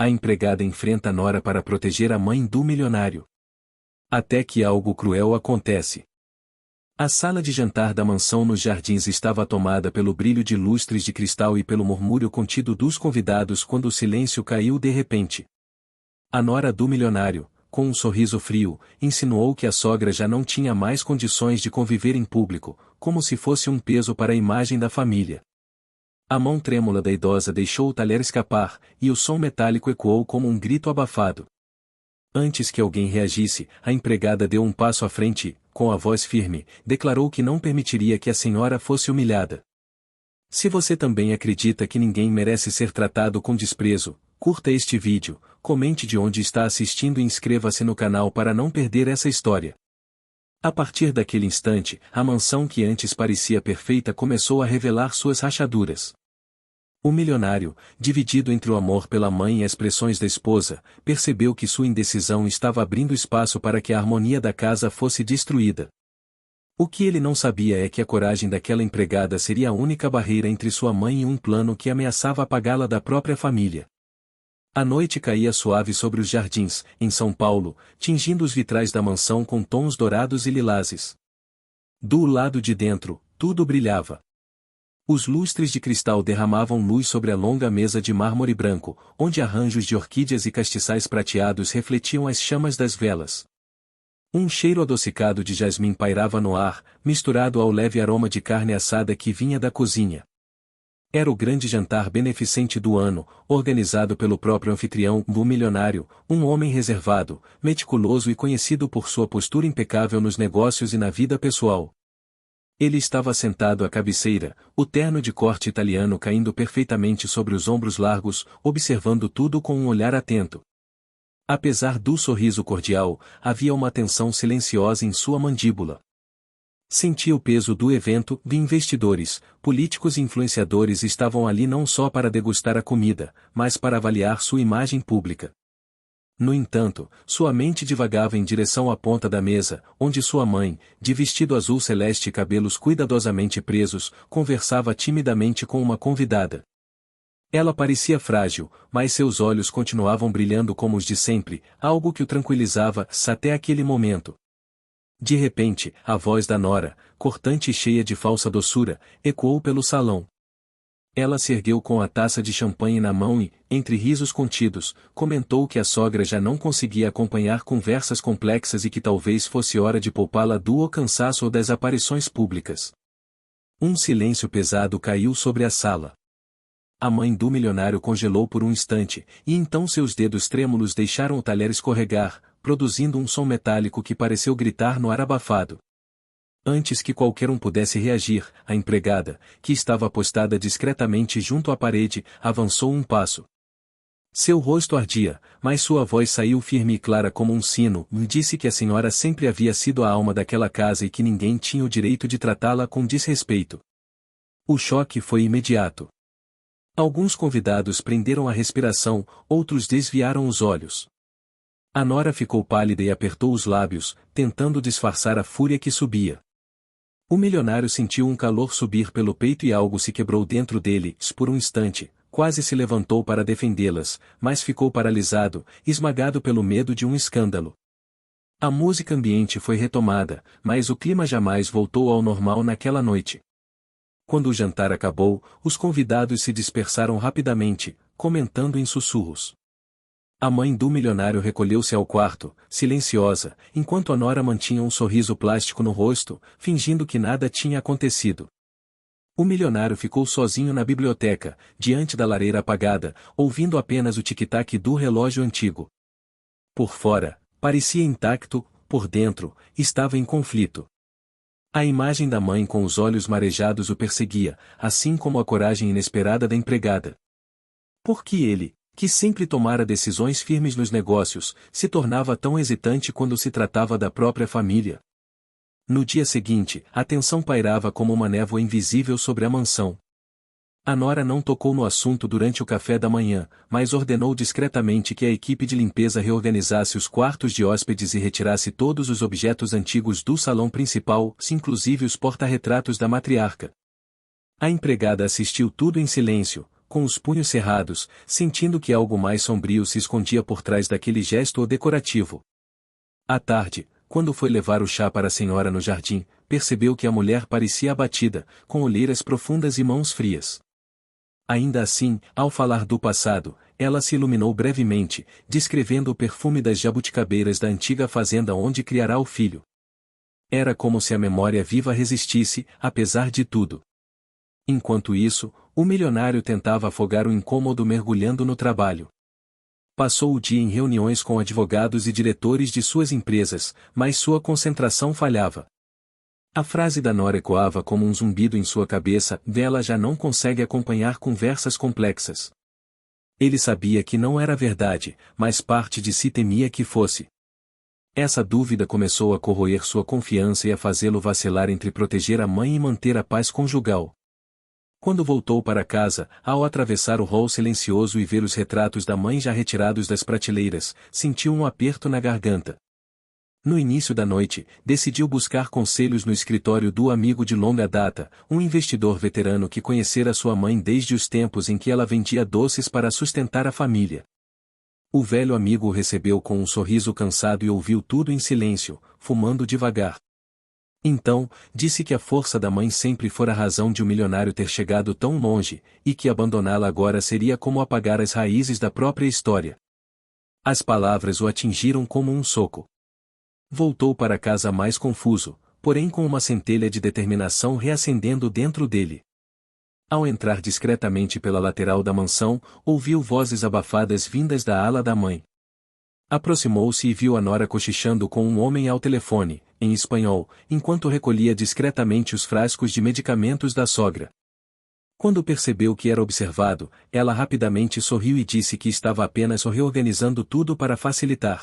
A empregada enfrenta Nora para proteger a mãe do milionário. Até que algo cruel acontece. A sala de jantar da mansão nos jardins estava tomada pelo brilho de lustres de cristal e pelo murmúrio contido dos convidados quando o silêncio caiu de repente. A nora do milionário, com um sorriso frio, insinuou que a sogra já não tinha mais condições de conviver em público, como se fosse um peso para a imagem da família. A mão trêmula da idosa deixou o talher escapar, e o som metálico ecoou como um grito abafado. Antes que alguém reagisse, a empregada deu um passo à frente e, com a voz firme, declarou que não permitiria que a senhora fosse humilhada. Se você também acredita que ninguém merece ser tratado com desprezo, curta este vídeo, comente de onde está assistindo e inscreva-se no canal para não perder essa história. A partir daquele instante, a mansão que antes parecia perfeita começou a revelar suas rachaduras. O milionário, dividido entre o amor pela mãe e as pressões da esposa, percebeu que sua indecisão estava abrindo espaço para que a harmonia da casa fosse destruída. O que ele não sabia é que a coragem daquela empregada seria a única barreira entre sua mãe e um plano que ameaçava apagá-la da própria família. A noite caía suave sobre os jardins, em São Paulo, tingindo os vitrais da mansão com tons dourados e lilazes. Do lado de dentro, tudo brilhava. Os lustres de cristal derramavam luz sobre a longa mesa de mármore branco, onde arranjos de orquídeas e castiçais prateados refletiam as chamas das velas. Um cheiro adocicado de jasmim pairava no ar, misturado ao leve aroma de carne assada que vinha da cozinha. Era o grande jantar beneficente do ano, organizado pelo próprio anfitrião, o milionário, um homem reservado, meticuloso e conhecido por sua postura impecável nos negócios e na vida pessoal. Ele estava sentado à cabeceira, o terno de corte italiano caindo perfeitamente sobre os ombros largos, observando tudo com um olhar atento. Apesar do sorriso cordial, havia uma tensão silenciosa em sua mandíbula. Sentia o peso do evento, de investidores, políticos e influenciadores estavam ali não só para degustar a comida, mas para avaliar sua imagem pública. No entanto, sua mente divagava em direção à ponta da mesa, onde sua mãe, de vestido azul celeste e cabelos cuidadosamente presos, conversava timidamente com uma convidada. Ela parecia frágil, mas seus olhos continuavam brilhando como os de sempre, algo que o tranquilizava até aquele momento. De repente, a voz da nora, cortante e cheia de falsa doçura, ecoou pelo salão. Ela se ergueu com a taça de champanhe na mão e, entre risos contidos, comentou que a sogra já não conseguia acompanhar conversas complexas e que talvez fosse hora de poupá-la do cansaço ou das aparições públicas. Um silêncio pesado caiu sobre a sala. A mãe do milionário congelou por um instante, e então seus dedos trêmulos deixaram o talher escorregar, produzindo um som metálico que pareceu gritar no ar abafado. Antes que qualquer um pudesse reagir, a empregada, que estava postada discretamente junto à parede, avançou um passo. Seu rosto ardia, mas sua voz saiu firme e clara como um sino, e disse que a senhora sempre havia sido a alma daquela casa e que ninguém tinha o direito de tratá-la com desrespeito. O choque foi imediato. Alguns convidados prenderam a respiração, outros desviaram os olhos. A nora ficou pálida e apertou os lábios, tentando disfarçar a fúria que subia. O milionário sentiu um calor subir pelo peito e algo se quebrou dentro dele, por um instante, quase se levantou para defendê-las, mas ficou paralisado, esmagado pelo medo de um escândalo. A música ambiente foi retomada, mas o clima jamais voltou ao normal naquela noite. Quando o jantar acabou, os convidados se dispersaram rapidamente, comentando em sussurros. A mãe do milionário recolheu-se ao quarto, silenciosa, enquanto a nora mantinha um sorriso plástico no rosto, fingindo que nada tinha acontecido. O milionário ficou sozinho na biblioteca, diante da lareira apagada, ouvindo apenas o tic-tac do relógio antigo. Por fora, parecia intacto, por dentro, estava em conflito. A imagem da mãe com os olhos marejados o perseguia, assim como a coragem inesperada da empregada. Por que ele, que sempre tomara decisões firmes nos negócios, se tornava tão hesitante quando se tratava da própria família? No dia seguinte, a tensão pairava como uma névoa invisível sobre a mansão. A nora não tocou no assunto durante o café da manhã, mas ordenou discretamente que a equipe de limpeza reorganizasse os quartos de hóspedes e retirasse todos os objetos antigos do salão principal, inclusive os porta-retratos da matriarca. A empregada assistiu tudo em silêncio, com os punhos cerrados, sentindo que algo mais sombrio se escondia por trás daquele gesto decorativo. À tarde, quando foi levar o chá para a senhora no jardim, percebeu que a mulher parecia abatida, com olheiras profundas e mãos frias. Ainda assim, ao falar do passado, ela se iluminou brevemente, descrevendo o perfume das jabuticabeiras da antiga fazenda onde criará o filho. Era como se a memória viva resistisse, apesar de tudo. Enquanto isso, o milionário tentava afogar o incômodo mergulhando no trabalho. Passou o dia em reuniões com advogados e diretores de suas empresas, mas sua concentração falhava. A frase da Nora ecoava como um zumbido em sua cabeça, ela já não consegue acompanhar conversas complexas. Ele sabia que não era verdade, mas parte de si temia que fosse. Essa dúvida começou a corroer sua confiança e a fazê-lo vacilar entre proteger a mãe e manter a paz conjugal. Quando voltou para casa, ao atravessar o hall silencioso e ver os retratos da mãe já retirados das prateleiras, sentiu um aperto na garganta. No início da noite, decidiu buscar conselhos no escritório do amigo de longa data, um investidor veterano que conhecera sua mãe desde os tempos em que ela vendia doces para sustentar a família. O velho amigo o recebeu com um sorriso cansado e ouviu tudo em silêncio, fumando devagar. Então, disse que a força da mãe sempre fora a razão de o milionário ter chegado tão longe, e que abandoná-la agora seria como apagar as raízes da própria história. As palavras o atingiram como um soco. Voltou para casa mais confuso, porém com uma centelha de determinação reacendendo dentro dele. Ao entrar discretamente pela lateral da mansão, ouviu vozes abafadas vindas da ala da mãe. Aproximou-se e viu a nora cochichando com um homem ao telefone, em espanhol, enquanto recolhia discretamente os frascos de medicamentos da sogra. Quando percebeu que era observado, ela rapidamente sorriu e disse que estava apenas reorganizando tudo para facilitar.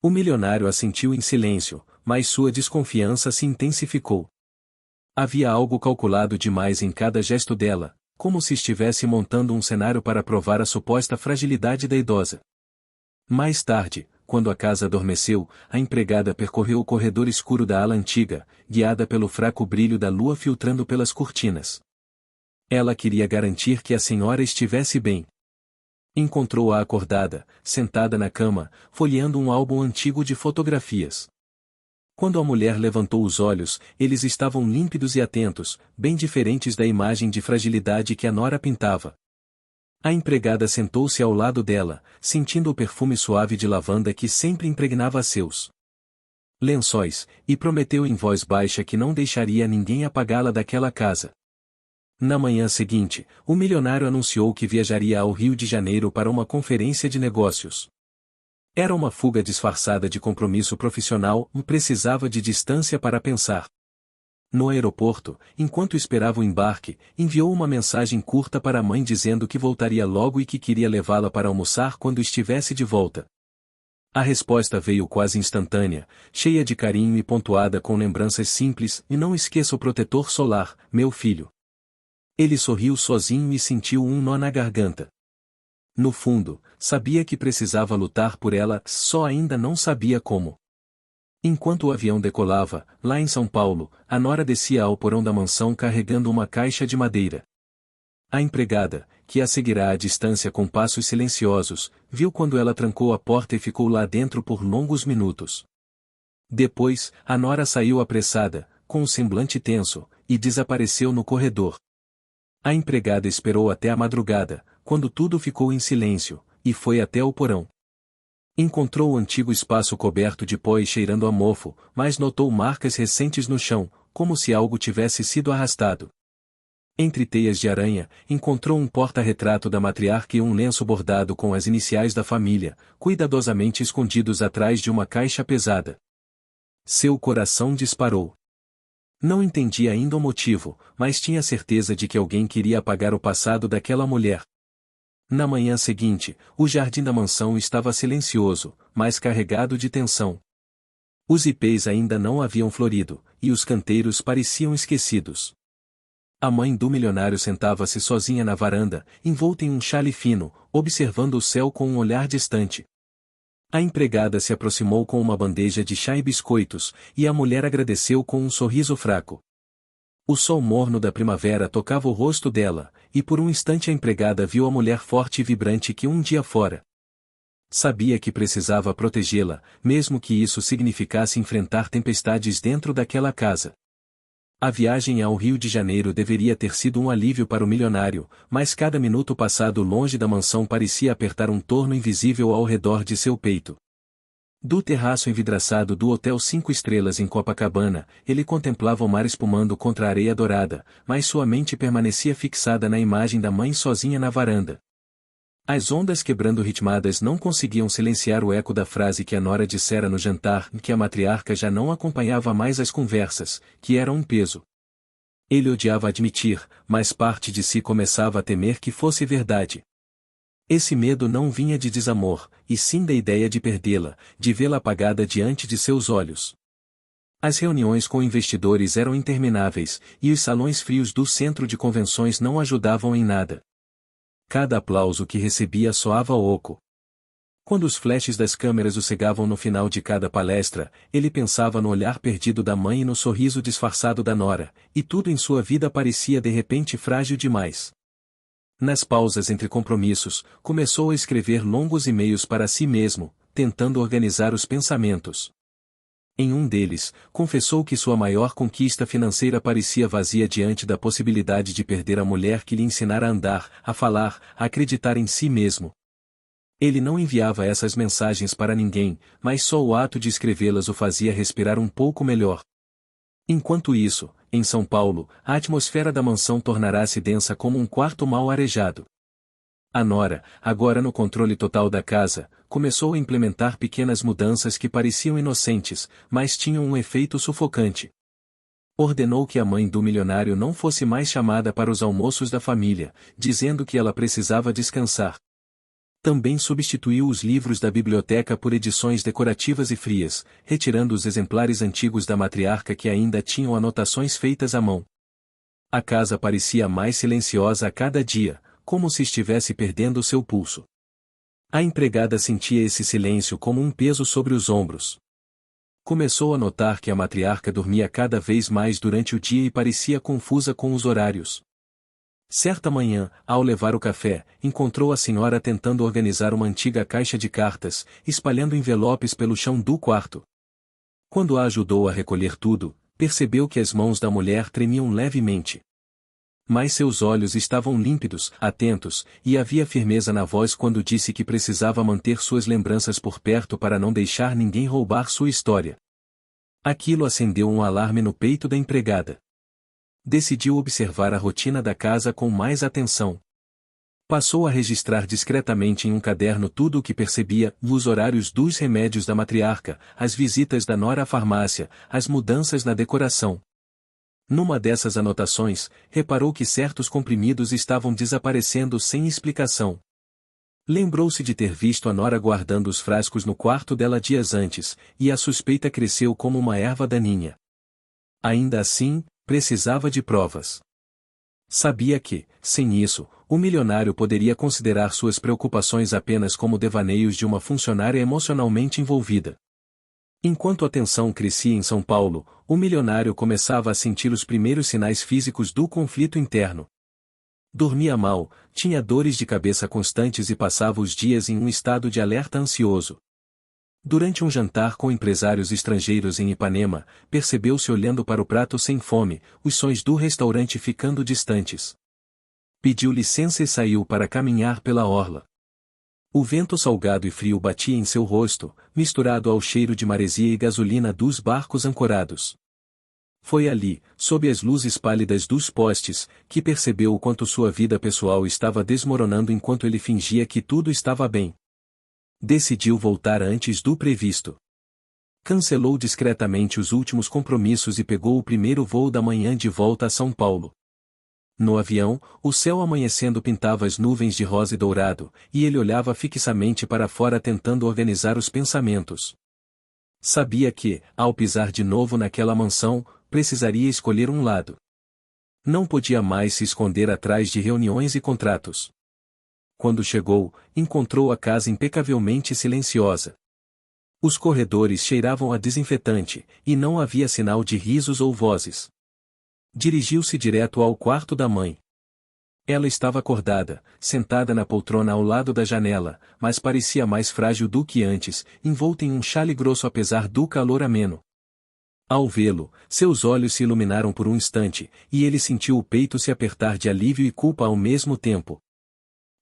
O milionário assentiu em silêncio, mas sua desconfiança se intensificou. Havia algo calculado demais em cada gesto dela, como se estivesse montando um cenário para provar a suposta fragilidade da idosa. Mais tarde, quando a casa adormeceu, a empregada percorreu o corredor escuro da ala antiga, guiada pelo fraco brilho da lua filtrando pelas cortinas. Ela queria garantir que a senhora estivesse bem. Encontrou-a acordada, sentada na cama, folheando um álbum antigo de fotografias. Quando a mulher levantou os olhos, eles estavam límpidos e atentos, bem diferentes da imagem de fragilidade que a nora pintava. A empregada sentou-se ao lado dela, sentindo o perfume suave de lavanda que sempre impregnava seus lençóis, e prometeu em voz baixa que não deixaria ninguém apagá-la daquela casa. Na manhã seguinte, o milionário anunciou que viajaria ao Rio de Janeiro para uma conferência de negócios. Era uma fuga disfarçada de compromisso profissional e precisava de distância para pensar. No aeroporto, enquanto esperava o embarque, enviou uma mensagem curta para a mãe dizendo que voltaria logo e que queria levá-la para almoçar quando estivesse de volta. A resposta veio quase instantânea, cheia de carinho e pontuada com lembranças simples: e não esqueça o protetor solar, meu filho. Ele sorriu sozinho e sentiu um nó na garganta. No fundo, sabia que precisava lutar por ela, só ainda não sabia como. Enquanto o avião decolava, lá em São Paulo, a nora descia ao porão da mansão carregando uma caixa de madeira. A empregada, que a seguirá à distância com passos silenciosos, viu quando ela trancou a porta e ficou lá dentro por longos minutos. Depois, a nora saiu apressada, com o semblante tenso, e desapareceu no corredor. A empregada esperou até a madrugada, quando tudo ficou em silêncio, e foi até o porão. Encontrou o antigo espaço coberto de pó e cheirando a mofo, mas notou marcas recentes no chão, como se algo tivesse sido arrastado. Entre teias de aranha, encontrou um porta-retrato da matriarca e um lenço bordado com as iniciais da família, cuidadosamente escondidos atrás de uma caixa pesada. Seu coração disparou. Não entendia ainda o motivo, mas tinha certeza de que alguém queria apagar o passado daquela mulher. Na manhã seguinte, o jardim da mansão estava silencioso, mas carregado de tensão. Os ipês ainda não haviam florido, e os canteiros pareciam esquecidos. A mãe do milionário sentava-se sozinha na varanda, envolta em um xale fino, observando o céu com um olhar distante. A empregada se aproximou com uma bandeja de chá e biscoitos, e a mulher agradeceu com um sorriso fraco. O sol morno da primavera tocava o rosto dela, e por um instante a empregada viu a mulher forte e vibrante que um dia fora. Sabia que precisava protegê-la, mesmo que isso significasse enfrentar tempestades dentro daquela casa. A viagem ao Rio de Janeiro deveria ter sido um alívio para o milionário, mas cada minuto passado longe da mansão parecia apertar um torno invisível ao redor de seu peito. Do terraço envidraçado do Hotel 5 Estrelas em Copacabana, ele contemplava o mar espumando contra a areia dourada, mas sua mente permanecia fixada na imagem da mãe sozinha na varanda. As ondas quebrando ritmadas não conseguiam silenciar o eco da frase que a nora dissera no jantar, em que a matriarca já não acompanhava mais as conversas, que eram um peso. Ele odiava admitir, mas parte de si começava a temer que fosse verdade. Esse medo não vinha de desamor, e sim da ideia de perdê-la, de vê-la apagada diante de seus olhos. As reuniões com investidores eram intermináveis, e os salões frios do centro de convenções não ajudavam em nada. Cada aplauso que recebia soava oco. Quando os flashes das câmeras o cegavam no final de cada palestra, ele pensava no olhar perdido da mãe e no sorriso disfarçado da nora, e tudo em sua vida parecia de repente frágil demais. Nas pausas entre compromissos, começou a escrever longos e-mails para si mesmo, tentando organizar os pensamentos. Em um deles, confessou que sua maior conquista financeira parecia vazia diante da possibilidade de perder a mulher que lhe ensinara a andar, a falar, a acreditar em si mesmo. Ele não enviava essas mensagens para ninguém, mas só o ato de escrevê-las o fazia respirar um pouco melhor. Enquanto isso, em São Paulo, a atmosfera da mansão tornara-se densa como um quarto mal arejado. A nora, agora no controle total da casa, começou a implementar pequenas mudanças que pareciam inocentes, mas tinham um efeito sufocante. Ordenou que a mãe do milionário não fosse mais chamada para os almoços da família, dizendo que ela precisava descansar. Também substituiu os livros da biblioteca por edições decorativas e frias, retirando os exemplares antigos da matriarca que ainda tinham anotações feitas à mão. A casa parecia mais silenciosa a cada dia, como se estivesse perdendo seu pulso. A empregada sentia esse silêncio como um peso sobre os ombros. Começou a notar que a matriarca dormia cada vez mais durante o dia e parecia confusa com os horários. Certa manhã, ao levar o café, encontrou a senhora tentando organizar uma antiga caixa de cartas, espalhando envelopes pelo chão do quarto. Quando a ajudou a recolher tudo, percebeu que as mãos da mulher tremiam levemente. Mas seus olhos estavam límpidos, atentos, e havia firmeza na voz quando disse que precisava manter suas lembranças por perto para não deixar ninguém roubar sua história. Aquilo acendeu um alarme no peito da empregada. Decidiu observar a rotina da casa com mais atenção. Passou a registrar discretamente em um caderno tudo o que percebia, os horários dos remédios da matriarca, as visitas da nora à farmácia, as mudanças na decoração. Numa dessas anotações, reparou que certos comprimidos estavam desaparecendo sem explicação. Lembrou-se de ter visto a nora guardando os frascos no quarto dela dias antes, e a suspeita cresceu como uma erva daninha. Ainda assim, precisava de provas. Sabia que, sem isso, o milionário poderia considerar suas preocupações apenas como devaneios de uma funcionária emocionalmente envolvida. Enquanto a tensão crescia em São Paulo, o milionário começava a sentir os primeiros sinais físicos do conflito interno. Dormia mal, tinha dores de cabeça constantes e passava os dias em um estado de alerta ansioso. Durante um jantar com empresários estrangeiros em Ipanema, percebeu-se olhando para o prato sem fome, os sons do restaurante ficando distantes. Pediu licença e saiu para caminhar pela orla. O vento salgado e frio batia em seu rosto, misturado ao cheiro de maresia e gasolina dos barcos ancorados. Foi ali, sob as luzes pálidas dos postes, que percebeu o quanto sua vida pessoal estava desmoronando enquanto ele fingia que tudo estava bem. Decidiu voltar antes do previsto. Cancelou discretamente os últimos compromissos e pegou o primeiro voo da manhã de volta a São Paulo. No avião, o céu amanhecendo pintava as nuvens de rosa e dourado, e ele olhava fixamente para fora tentando organizar os pensamentos. Sabia que, ao pisar de novo naquela mansão, precisaria escolher um lado. Não podia mais se esconder atrás de reuniões e contratos. Quando chegou, encontrou a casa impecavelmente silenciosa. Os corredores cheiravam a desinfetante, e não havia sinal de risos ou vozes. Dirigiu-se direto ao quarto da mãe. Ela estava acordada, sentada na poltrona ao lado da janela, mas parecia mais frágil do que antes, envolta em um xale grosso apesar do calor ameno. Ao vê-lo, seus olhos se iluminaram por um instante, e ele sentiu o peito se apertar de alívio e culpa ao mesmo tempo.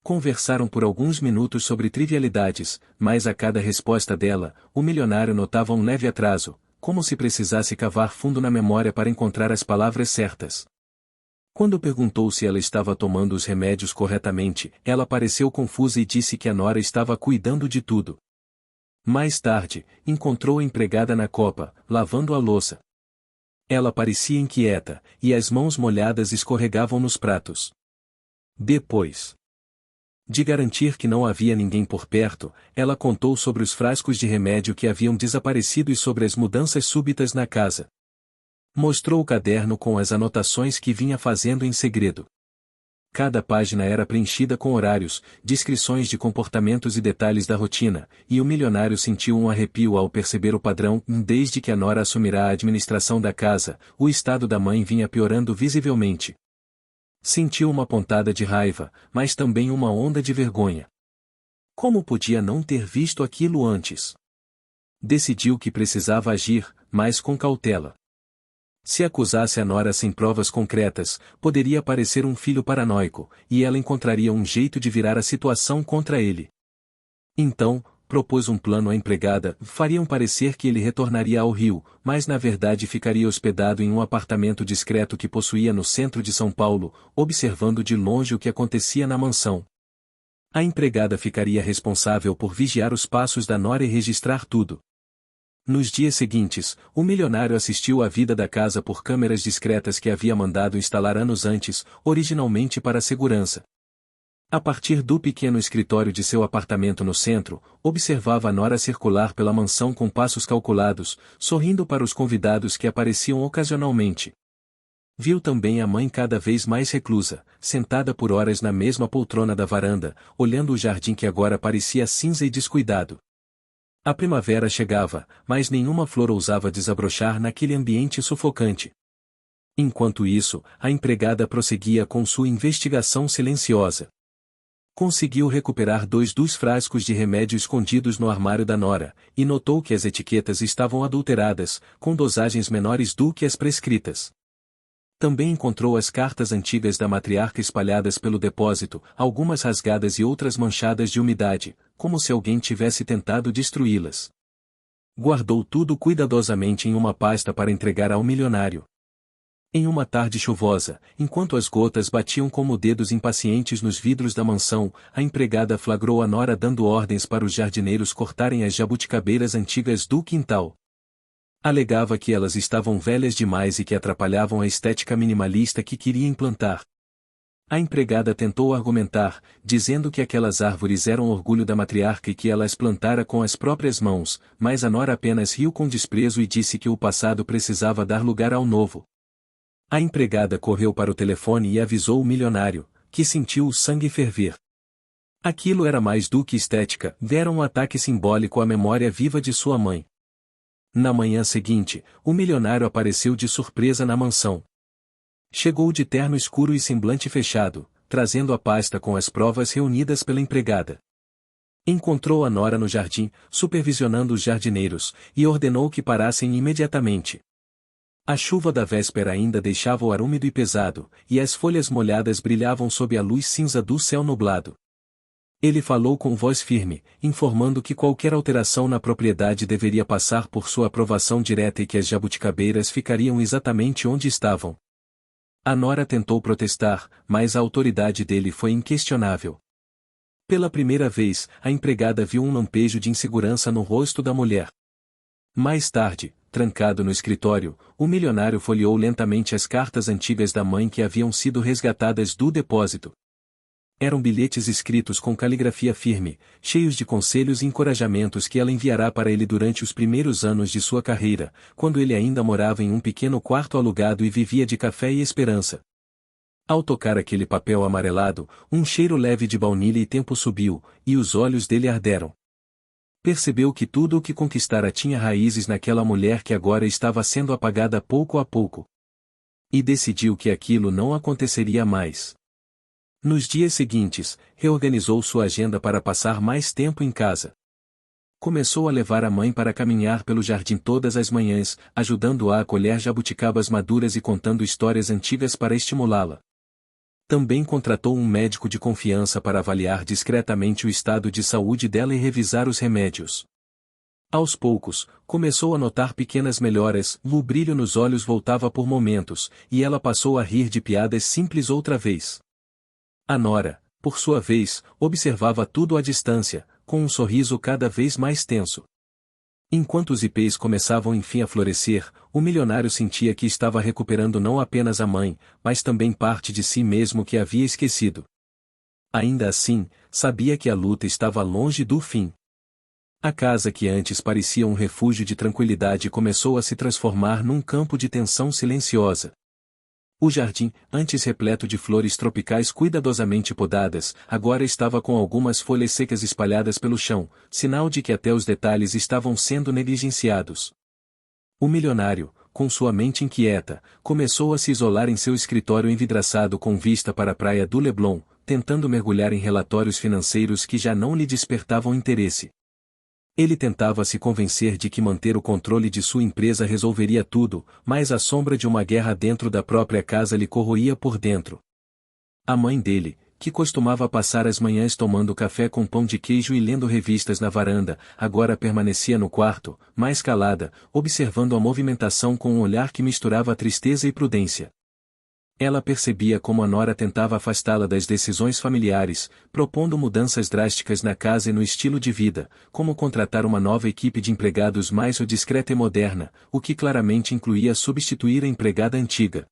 Conversaram por alguns minutos sobre trivialidades, mas a cada resposta dela, o milionário notava um leve atraso, como se precisasse cavar fundo na memória para encontrar as palavras certas. Quando perguntou se ela estava tomando os remédios corretamente, ela pareceu confusa e disse que a nora estava cuidando de tudo. Mais tarde, encontrou a empregada na copa, lavando a louça. Ela parecia inquieta, e as mãos molhadas escorregavam nos pratos. Depois de garantir que não havia ninguém por perto, ela contou sobre os frascos de remédio que haviam desaparecido e sobre as mudanças súbitas na casa. Mostrou o caderno com as anotações que vinha fazendo em segredo. Cada página era preenchida com horários, descrições de comportamentos e detalhes da rotina, e o milionário sentiu um arrepio ao perceber o padrão. Desde que a nora assumirá a administração da casa, o estado da mãe vinha piorando visivelmente. Sentiu uma pontada de raiva, mas também uma onda de vergonha. Como podia não ter visto aquilo antes? Decidiu que precisava agir, mas com cautela. Se acusasse a nora sem provas concretas, poderia parecer um filho paranoico, e ela encontraria um jeito de virar a situação contra ele. Então, propôs um plano à empregada. Fariam parecer que ele retornaria ao Rio, mas na verdade ficaria hospedado em um apartamento discreto que possuía no centro de São Paulo, observando de longe o que acontecia na mansão. A empregada ficaria responsável por vigiar os passos da nora e registrar tudo. Nos dias seguintes, o milionário assistiu à vida da casa por câmeras discretas que havia mandado instalar anos antes, originalmente para a segurança. A partir do pequeno escritório de seu apartamento no centro, observava a nora circular pela mansão com passos calculados, sorrindo para os convidados que apareciam ocasionalmente. Viu também a mãe cada vez mais reclusa, sentada por horas na mesma poltrona da varanda, olhando o jardim que agora parecia cinza e descuidado. A primavera chegava, mas nenhuma flor ousava desabrochar naquele ambiente sufocante. Enquanto isso, a empregada prosseguia com sua investigação silenciosa. Conseguiu recuperar 2 dos frascos de remédio escondidos no armário da nora, e notou que as etiquetas estavam adulteradas, com dosagens menores do que as prescritas. Também encontrou as cartas antigas da matriarca espalhadas pelo depósito, algumas rasgadas e outras manchadas de umidade, como se alguém tivesse tentado destruí-las. Guardou tudo cuidadosamente em uma pasta para entregar ao milionário. Em uma tarde chuvosa, enquanto as gotas batiam como dedos impacientes nos vidros da mansão, a empregada flagrou a nora dando ordens para os jardineiros cortarem as jabuticabeiras antigas do quintal. Alegava que elas estavam velhas demais e que atrapalhavam a estética minimalista que queria implantar. A empregada tentou argumentar, dizendo que aquelas árvores eram orgulho da matriarca e que ela as plantara com as próprias mãos, mas a nora apenas riu com desprezo e disse que o passado precisava dar lugar ao novo. A empregada correu para o telefone e avisou o milionário, que sentiu o sangue ferver. Aquilo era mais do que estética, era um ataque simbólico à memória viva de sua mãe. Na manhã seguinte, o milionário apareceu de surpresa na mansão. Chegou de terno escuro e semblante fechado, trazendo a pasta com as provas reunidas pela empregada. Encontrou a nora no jardim, supervisionando os jardineiros, e ordenou que parassem imediatamente. A chuva da véspera ainda deixava o ar úmido e pesado, e as folhas molhadas brilhavam sob a luz cinza do céu nublado. Ele falou com voz firme, informando que qualquer alteração na propriedade deveria passar por sua aprovação direta e que as jabuticabeiras ficariam exatamente onde estavam. A nora tentou protestar, mas a autoridade dele foi inquestionável. Pela primeira vez, a empregada viu um lampejo de insegurança no rosto da mulher. Mais tarde, trancado no escritório, o milionário folheou lentamente as cartas antigas da mãe que haviam sido resgatadas do depósito. Eram bilhetes escritos com caligrafia firme, cheios de conselhos e encorajamentos que ela enviará para ele durante os primeiros anos de sua carreira, quando ele ainda morava em um pequeno quarto alugado e vivia de café e esperança. Ao tocar aquele papel amarelado, um cheiro leve de baunilha e tempo subiu, e os olhos dele arderam. Percebeu que tudo o que conquistara tinha raízes naquela mulher que agora estava sendo apagada pouco a pouco. E decidiu que aquilo não aconteceria mais. Nos dias seguintes, reorganizou sua agenda para passar mais tempo em casa. Começou a levar a mãe para caminhar pelo jardim todas as manhãs, ajudando-a a colher jabuticabas maduras e contando histórias antigas para estimulá-la. Também contratou um médico de confiança para avaliar discretamente o estado de saúde dela e revisar os remédios. Aos poucos, começou a notar pequenas melhoras, o brilho nos olhos voltava por momentos, e ela passou a rir de piadas simples outra vez. A nora, por sua vez, observava tudo à distância, com um sorriso cada vez mais tenso. Enquanto os ipês começavam enfim a florescer, o milionário sentia que estava recuperando não apenas a mãe, mas também parte de si mesmo que havia esquecido. Ainda assim, sabia que a luta estava longe do fim. A casa que antes parecia um refúgio de tranquilidade começou a se transformar num campo de tensão silenciosa. O jardim, antes repleto de flores tropicais cuidadosamente podadas, agora estava com algumas folhas secas espalhadas pelo chão, sinal de que até os detalhes estavam sendo negligenciados. O milionário, com sua mente inquieta, começou a se isolar em seu escritório envidraçado com vista para a praia do Leblon, tentando mergulhar em relatórios financeiros que já não lhe despertavam interesse. Ele tentava se convencer de que manter o controle de sua empresa resolveria tudo, mas a sombra de uma guerra dentro da própria casa lhe corroía por dentro. A mãe dele, que costumava passar as manhãs tomando café com pão de queijo e lendo revistas na varanda, agora permanecia no quarto, mais calada, observando a movimentação com um olhar que misturava tristeza e prudência. Ela percebia como a nora tentava afastá-la das decisões familiares, propondo mudanças drásticas na casa e no estilo de vida, como contratar uma nova equipe de empregados mais discreta e moderna, o que claramente incluía substituir a empregada antiga.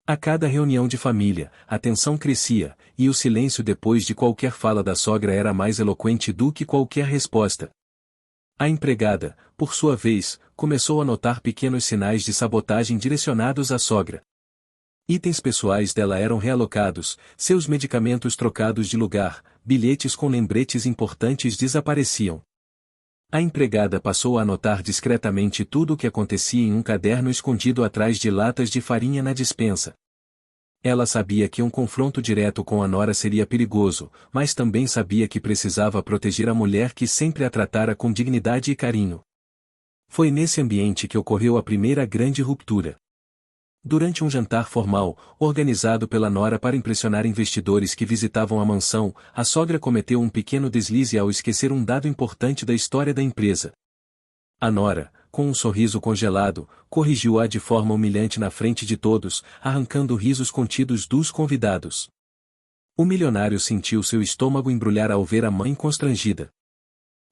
A cada reunião de família, a tensão crescia, e o silêncio depois de qualquer fala da sogra era mais eloquente do que qualquer resposta. A empregada, por sua vez, começou a notar pequenos sinais de sabotagem direcionados à sogra. Itens pessoais dela eram realocados, seus medicamentos trocados de lugar, bilhetes com lembretes importantes desapareciam. A empregada passou a anotar discretamente tudo o que acontecia em um caderno escondido atrás de latas de farinha na despensa. Ela sabia que um confronto direto com a nora seria perigoso, mas também sabia que precisava proteger a mulher que sempre a tratara com dignidade e carinho. Foi nesse ambiente que ocorreu a primeira grande ruptura. Durante um jantar formal, organizado pela nora para impressionar investidores que visitavam a mansão, a sogra cometeu um pequeno deslize ao esquecer um dado importante da história da empresa. A nora, com um sorriso congelado, corrigiu-a de forma humilhante na frente de todos, arrancando risos contidos dos convidados. O milionário sentiu seu estômago embrulhar ao ver a mãe constrangida.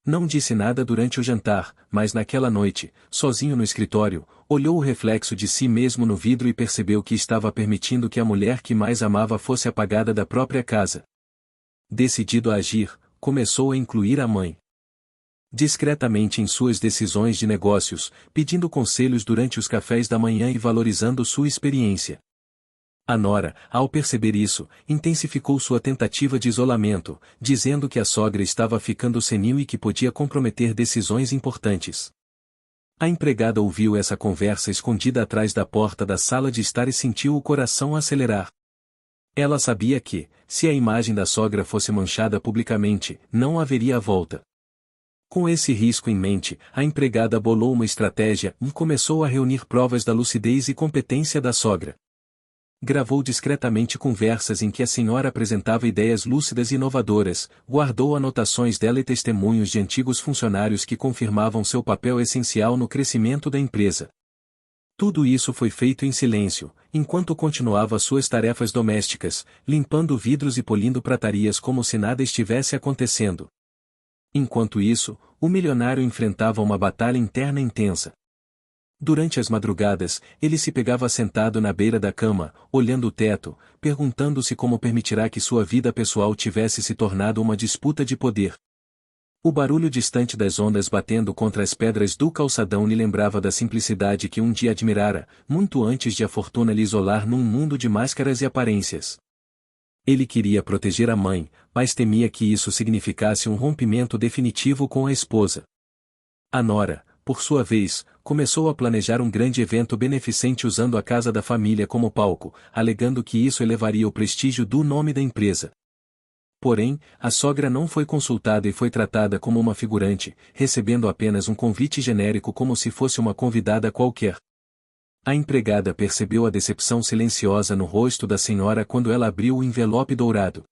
Não disse nada durante o jantar, mas naquela noite, sozinho no escritório, olhou o reflexo de si mesmo no vidro e percebeu que estava permitindo que a mulher que mais amava fosse apagada da própria casa. Decidido a agir, começou a incluir a mãe discretamente em suas decisões de negócios, pedindo conselhos durante os cafés da manhã e valorizando sua experiência. A nora, ao perceber isso, intensificou sua tentativa de isolamento, dizendo que a sogra estava ficando senil e que podia comprometer decisões importantes. A empregada ouviu essa conversa escondida atrás da porta da sala de estar e sentiu o coração acelerar. Ela sabia que, se a imagem da sogra fosse manchada publicamente, não haveria volta. Com esse risco em mente, a empregada bolou uma estratégia e começou a reunir provas da lucidez e competência da sogra. Gravou discretamente conversas em que a senhora apresentava ideias lúcidas e inovadoras, guardou anotações dela e testemunhos de antigos funcionários que confirmavam seu papel essencial no crescimento da empresa. Tudo isso foi feito em silêncio, enquanto continuava suas tarefas domésticas, limpando vidros e polindo pratarias como se nada estivesse acontecendo. Enquanto isso, o milionário enfrentava uma batalha interna intensa. Durante as madrugadas, ele se pegava sentado na beira da cama, olhando o teto, perguntando-se como permitirá que sua vida pessoal tivesse se tornado uma disputa de poder. O barulho distante das ondas batendo contra as pedras do calçadão lhe lembrava da simplicidade que um dia admirara, muito antes de a fortuna lhe isolar num mundo de máscaras e aparências. Ele queria proteger a mãe, mas temia que isso significasse um rompimento definitivo com a esposa. A nora, por sua vez, começou a planejar um grande evento beneficente usando a casa da família como palco, alegando que isso elevaria o prestígio do nome da empresa. Porém, a sogra não foi consultada e foi tratada como uma figurante, recebendo apenas um convite genérico como se fosse uma convidada qualquer. A empregada percebeu a decepção silenciosa no rosto da senhora quando ela abriu o envelope dourado.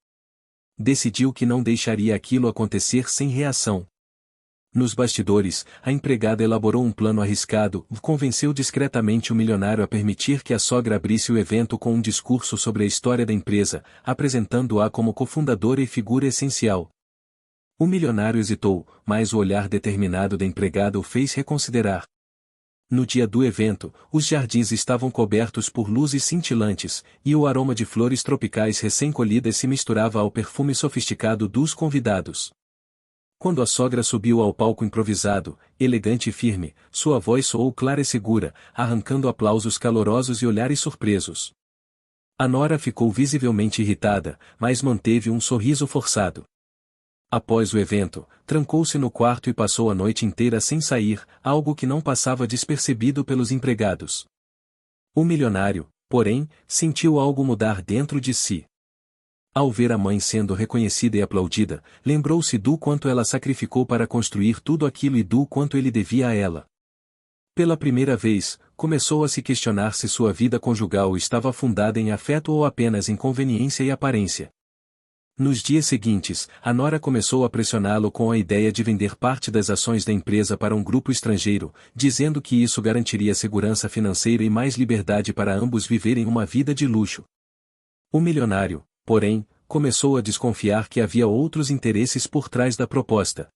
Decidiu que não deixaria aquilo acontecer sem reação. Nos bastidores, a empregada elaborou um plano arriscado, convenceu discretamente o milionário a permitir que a sogra abrisse o evento com um discurso sobre a história da empresa, apresentando-a como cofundadora e figura essencial. O milionário hesitou, mas o olhar determinado da empregada o fez reconsiderar. No dia do evento, os jardins estavam cobertos por luzes cintilantes, e o aroma de flores tropicais recém-colhidas se misturava ao perfume sofisticado dos convidados. Quando a sogra subiu ao palco improvisado, elegante e firme, sua voz soou clara e segura, arrancando aplausos calorosos e olhares surpresos. A nora ficou visivelmente irritada, mas manteve um sorriso forçado. Após o evento, trancou-se no quarto e passou a noite inteira sem sair, algo que não passava despercebido pelos empregados. O milionário, porém, sentiu algo mudar dentro de si. Ao ver a mãe sendo reconhecida e aplaudida, lembrou-se do quanto ela sacrificou para construir tudo aquilo e do quanto ele devia a ela. Pela primeira vez, começou a se questionar se sua vida conjugal estava fundada em afeto ou apenas em conveniência e aparência. Nos dias seguintes, a nora começou a pressioná-lo com a ideia de vender parte das ações da empresa para um grupo estrangeiro, dizendo que isso garantiria segurança financeira e mais liberdade para ambos viverem uma vida de luxo. O milionário, porém, começou a desconfiar que havia outros interesses por trás da proposta.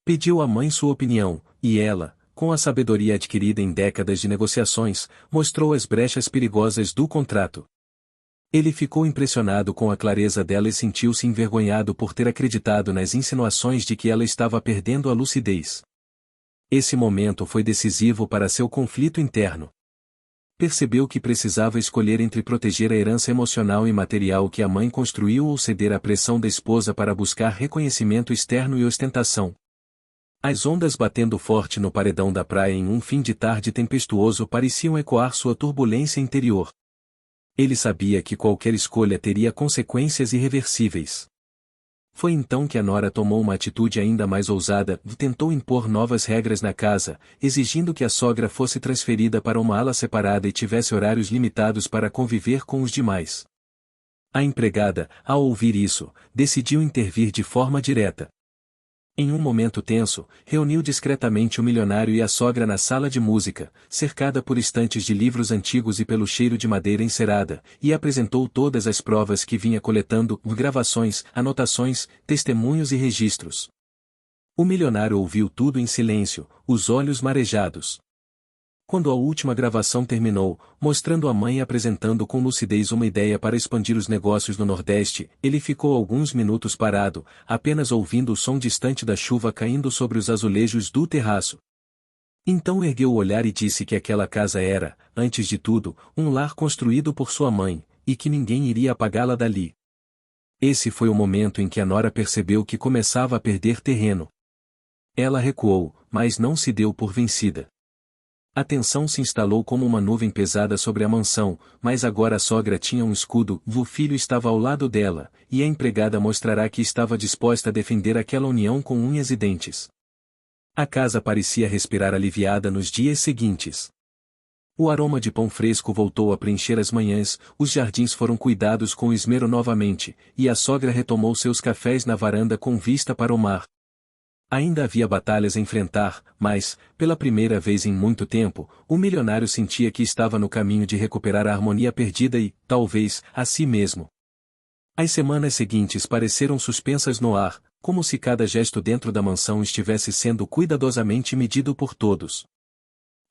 Pediu à mãe sua opinião, e ela, com a sabedoria adquirida em décadas de negociações, mostrou as brechas perigosas do contrato. Ele ficou impressionado com a clareza dela e sentiu-se envergonhado por ter acreditado nas insinuações de que ela estava perdendo a lucidez. Esse momento foi decisivo para seu conflito interno. Percebeu que precisava escolher entre proteger a herança emocional e material que a mãe construiu ou ceder à pressão da esposa para buscar reconhecimento externo e ostentação. As ondas batendo forte no paredão da praia em um fim de tarde tempestuoso pareciam ecoar sua turbulência interior. Ele sabia que qualquer escolha teria consequências irreversíveis. Foi então que a nora tomou uma atitude ainda mais ousada, tentou impor novas regras na casa, exigindo que a sogra fosse transferida para uma ala separada e tivesse horários limitados para conviver com os demais. A empregada, ao ouvir isso, decidiu intervir de forma direta. Em um momento tenso, reuniu discretamente o milionário e a sogra na sala de música, cercada por estantes de livros antigos e pelo cheiro de madeira encerada, e apresentou todas as provas que vinha coletando, gravações, anotações, testemunhos e registros. O milionário ouviu tudo em silêncio, os olhos marejados. Quando a última gravação terminou, mostrando a mãe apresentando com lucidez uma ideia para expandir os negócios no Nordeste, ele ficou alguns minutos parado, apenas ouvindo o som distante da chuva caindo sobre os azulejos do terraço. Então ergueu o olhar e disse que aquela casa era, antes de tudo, um lar construído por sua mãe, e que ninguém iria apagá-la dali. Esse foi o momento em que a nora percebeu que começava a perder terreno. Ela recuou, mas não se deu por vencida. A tensão se instalou como uma nuvem pesada sobre a mansão, mas agora a sogra tinha um escudo, o filho estava ao lado dela, e a empregada mostrará que estava disposta a defender aquela união com unhas e dentes. A casa parecia respirar aliviada nos dias seguintes. O aroma de pão fresco voltou a preencher as manhãs, os jardins foram cuidados com esmero novamente, e a sogra retomou seus cafés na varanda com vista para o mar. Ainda havia batalhas a enfrentar, mas, pela primeira vez em muito tempo, o milionário sentia que estava no caminho de recuperar a harmonia perdida e, talvez, a si mesmo. As semanas seguintes pareceram suspensas no ar, como se cada gesto dentro da mansão estivesse sendo cuidadosamente medido por todos.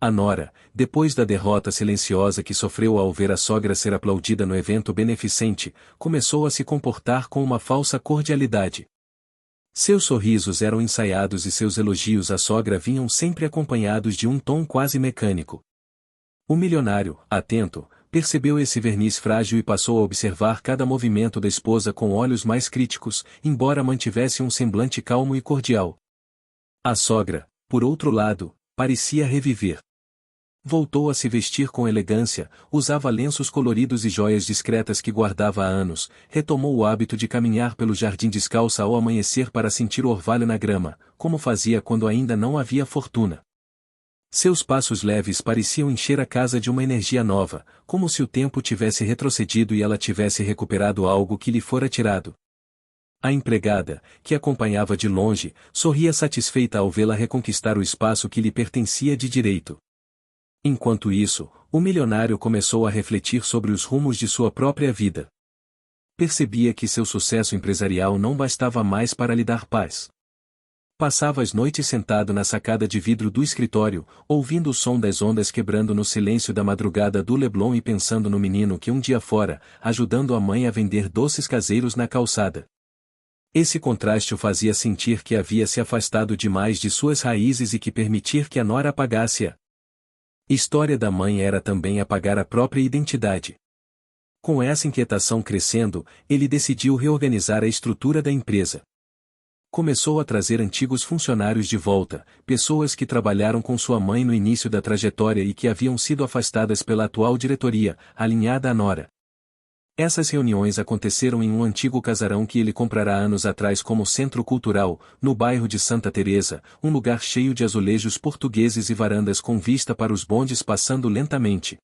A nora, depois da derrota silenciosa que sofreu ao ver a sogra ser aplaudida no evento beneficente, começou a se comportar com uma falsa cordialidade. Seus sorrisos eram ensaiados e seus elogios à sogra vinham sempre acompanhados de um tom quase mecânico. O milionário, atento, percebeu esse verniz frágil e passou a observar cada movimento da esposa com olhos mais críticos, embora mantivesse um semblante calmo e cordial. A sogra, por outro lado, parecia reviver. Voltou a se vestir com elegância, usava lenços coloridos e joias discretas que guardava há anos, retomou o hábito de caminhar pelo jardim descalça ao amanhecer para sentir o orvalho na grama, como fazia quando ainda não havia fortuna. Seus passos leves pareciam encher a casa de uma energia nova, como se o tempo tivesse retrocedido e ela tivesse recuperado algo que lhe fora tirado. A empregada, que acompanhava de longe, sorria satisfeita ao vê-la reconquistar o espaço que lhe pertencia de direito. Enquanto isso, o milionário começou a refletir sobre os rumos de sua própria vida. Percebia que seu sucesso empresarial não bastava mais para lhe dar paz. Passava as noites sentado na sacada de vidro do escritório, ouvindo o som das ondas quebrando no silêncio da madrugada do Leblon e pensando no menino que um dia fora, ajudando a mãe a vender doces caseiros na calçada. Esse contraste o fazia sentir que havia se afastado demais de suas raízes e que permitir que a nora apagasse a história da mãe era também apagar a própria identidade. Com essa inquietação crescendo, ele decidiu reorganizar a estrutura da empresa. Começou a trazer antigos funcionários de volta, pessoas que trabalharam com sua mãe no início da trajetória e que haviam sido afastadas pela atual diretoria, alinhada à nora. Essas reuniões aconteceram em um antigo casarão que ele comprara anos atrás como centro cultural, no bairro de Santa Teresa, um lugar cheio de azulejos portugueses e varandas com vista para os bondes passando lentamente.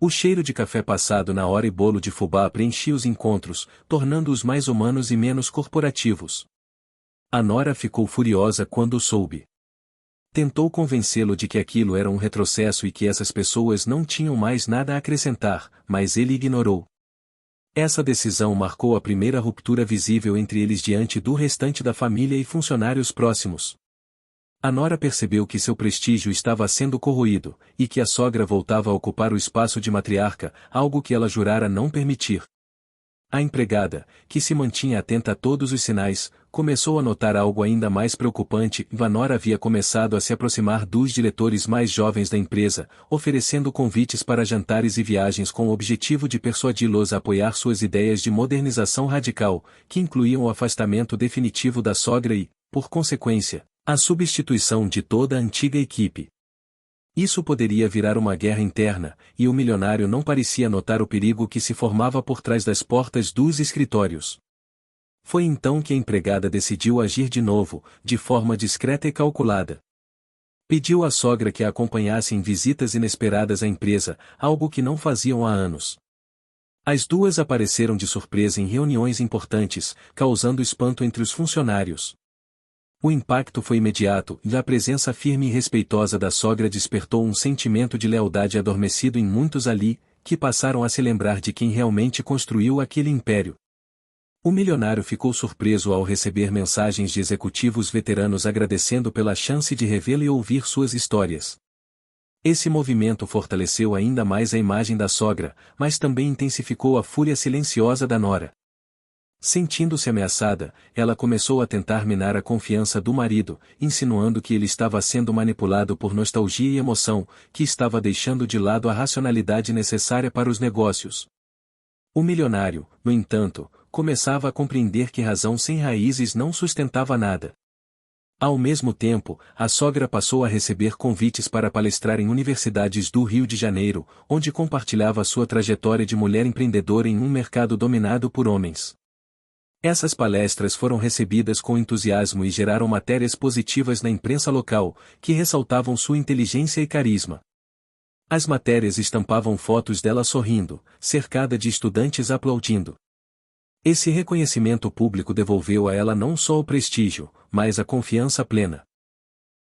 O cheiro de café passado na hora e bolo de fubá preenchia os encontros, tornando-os mais humanos e menos corporativos. A nora ficou furiosa quando soube. Tentou convencê-lo de que aquilo era um retrocesso e que essas pessoas não tinham mais nada a acrescentar, mas ele ignorou. Essa decisão marcou a primeira ruptura visível entre eles diante do restante da família e funcionários próximos. A nora percebeu que seu prestígio estava sendo corroído, e que a sogra voltava a ocupar o espaço de matriarca, algo que ela jurara não permitir. A empregada, que se mantinha atenta a todos os sinais, começou a notar algo ainda mais preocupante. A nora havia começado a se aproximar dos diretores mais jovens da empresa, oferecendo convites para jantares e viagens com o objetivo de persuadi-los a apoiar suas ideias de modernização radical, que incluíam o afastamento definitivo da sogra e, por consequência, a substituição de toda a antiga equipe. Isso poderia virar uma guerra interna, e o milionário não parecia notar o perigo que se formava por trás das portas dos escritórios. Foi então que a empregada decidiu agir de novo, de forma discreta e calculada. Pediu à sogra que a acompanhasse em visitas inesperadas à empresa, algo que não faziam há anos. As duas apareceram de surpresa em reuniões importantes, causando espanto entre os funcionários. O impacto foi imediato, e a presença firme e respeitosa da sogra despertou um sentimento de lealdade adormecido em muitos ali, que passaram a se lembrar de quem realmente construiu aquele império. O milionário ficou surpreso ao receber mensagens de executivos veteranos agradecendo pela chance de revê-lo e ouvir suas histórias. Esse movimento fortaleceu ainda mais a imagem da sogra, mas também intensificou a fúria silenciosa da nora. Sentindo-se ameaçada, ela começou a tentar minar a confiança do marido, insinuando que ele estava sendo manipulado por nostalgia e emoção, que estava deixando de lado a racionalidade necessária para os negócios. O milionário, no entanto, começava a compreender que razão sem raízes não sustentava nada. Ao mesmo tempo, a sogra passou a receber convites para palestrar em universidades do Rio de Janeiro, onde compartilhava sua trajetória de mulher empreendedora em um mercado dominado por homens. Essas palestras foram recebidas com entusiasmo e geraram matérias positivas na imprensa local, que ressaltavam sua inteligência e carisma. As matérias estampavam fotos dela sorrindo, cercada de estudantes aplaudindo. Esse reconhecimento público devolveu a ela não só o prestígio, mas a confiança plena.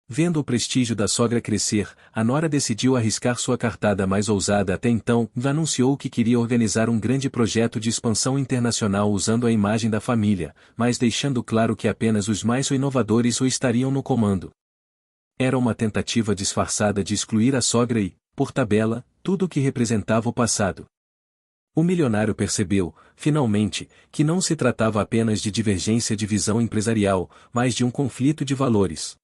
Vendo o prestígio da sogra crescer, a nora decidiu arriscar sua cartada mais ousada até então e anunciou que queria organizar um grande projeto de expansão internacional usando a imagem da família, mas deixando claro que apenas os mais inovadores o estariam no comando. Era uma tentativa disfarçada de excluir a sogra e, por tabela, tudo o que representava o passado. O milionário percebeu, finalmente, que não se tratava apenas de divergência de visão empresarial, mas de um conflito de valores.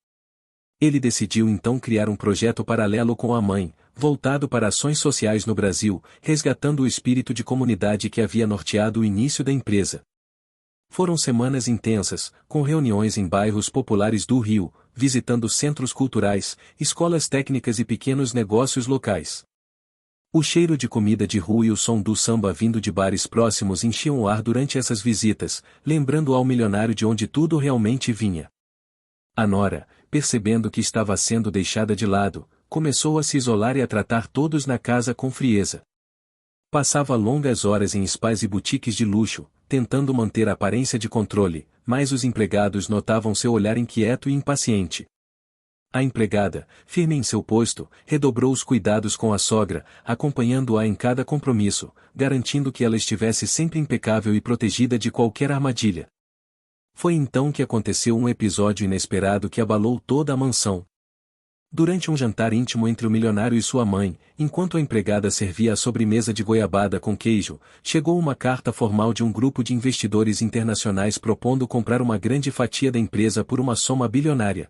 Ele decidiu então criar um projeto paralelo com a mãe, voltado para ações sociais no Brasil, resgatando o espírito de comunidade que havia norteado o início da empresa. Foram semanas intensas, com reuniões em bairros populares do Rio, visitando centros culturais, escolas técnicas e pequenos negócios locais. O cheiro de comida de rua e o som do samba vindo de bares próximos enchiam o ar durante essas visitas, lembrando ao milionário de onde tudo realmente vinha. A nora, percebendo que estava sendo deixada de lado, começou a se isolar e a tratar todos na casa com frieza. Passava longas horas em spas e boutiques de luxo, tentando manter a aparência de controle, mas os empregados notavam seu olhar inquieto e impaciente. A empregada, firme em seu posto, redobrou os cuidados com a sogra, acompanhando-a em cada compromisso, garantindo que ela estivesse sempre impecável e protegida de qualquer armadilha. Foi então que aconteceu um episódio inesperado que abalou toda a mansão. Durante um jantar íntimo entre o milionário e sua mãe, enquanto a empregada servia a sobremesa de goiabada com queijo, chegou uma carta formal de um grupo de investidores internacionais propondo comprar uma grande fatia da empresa por uma soma bilionária.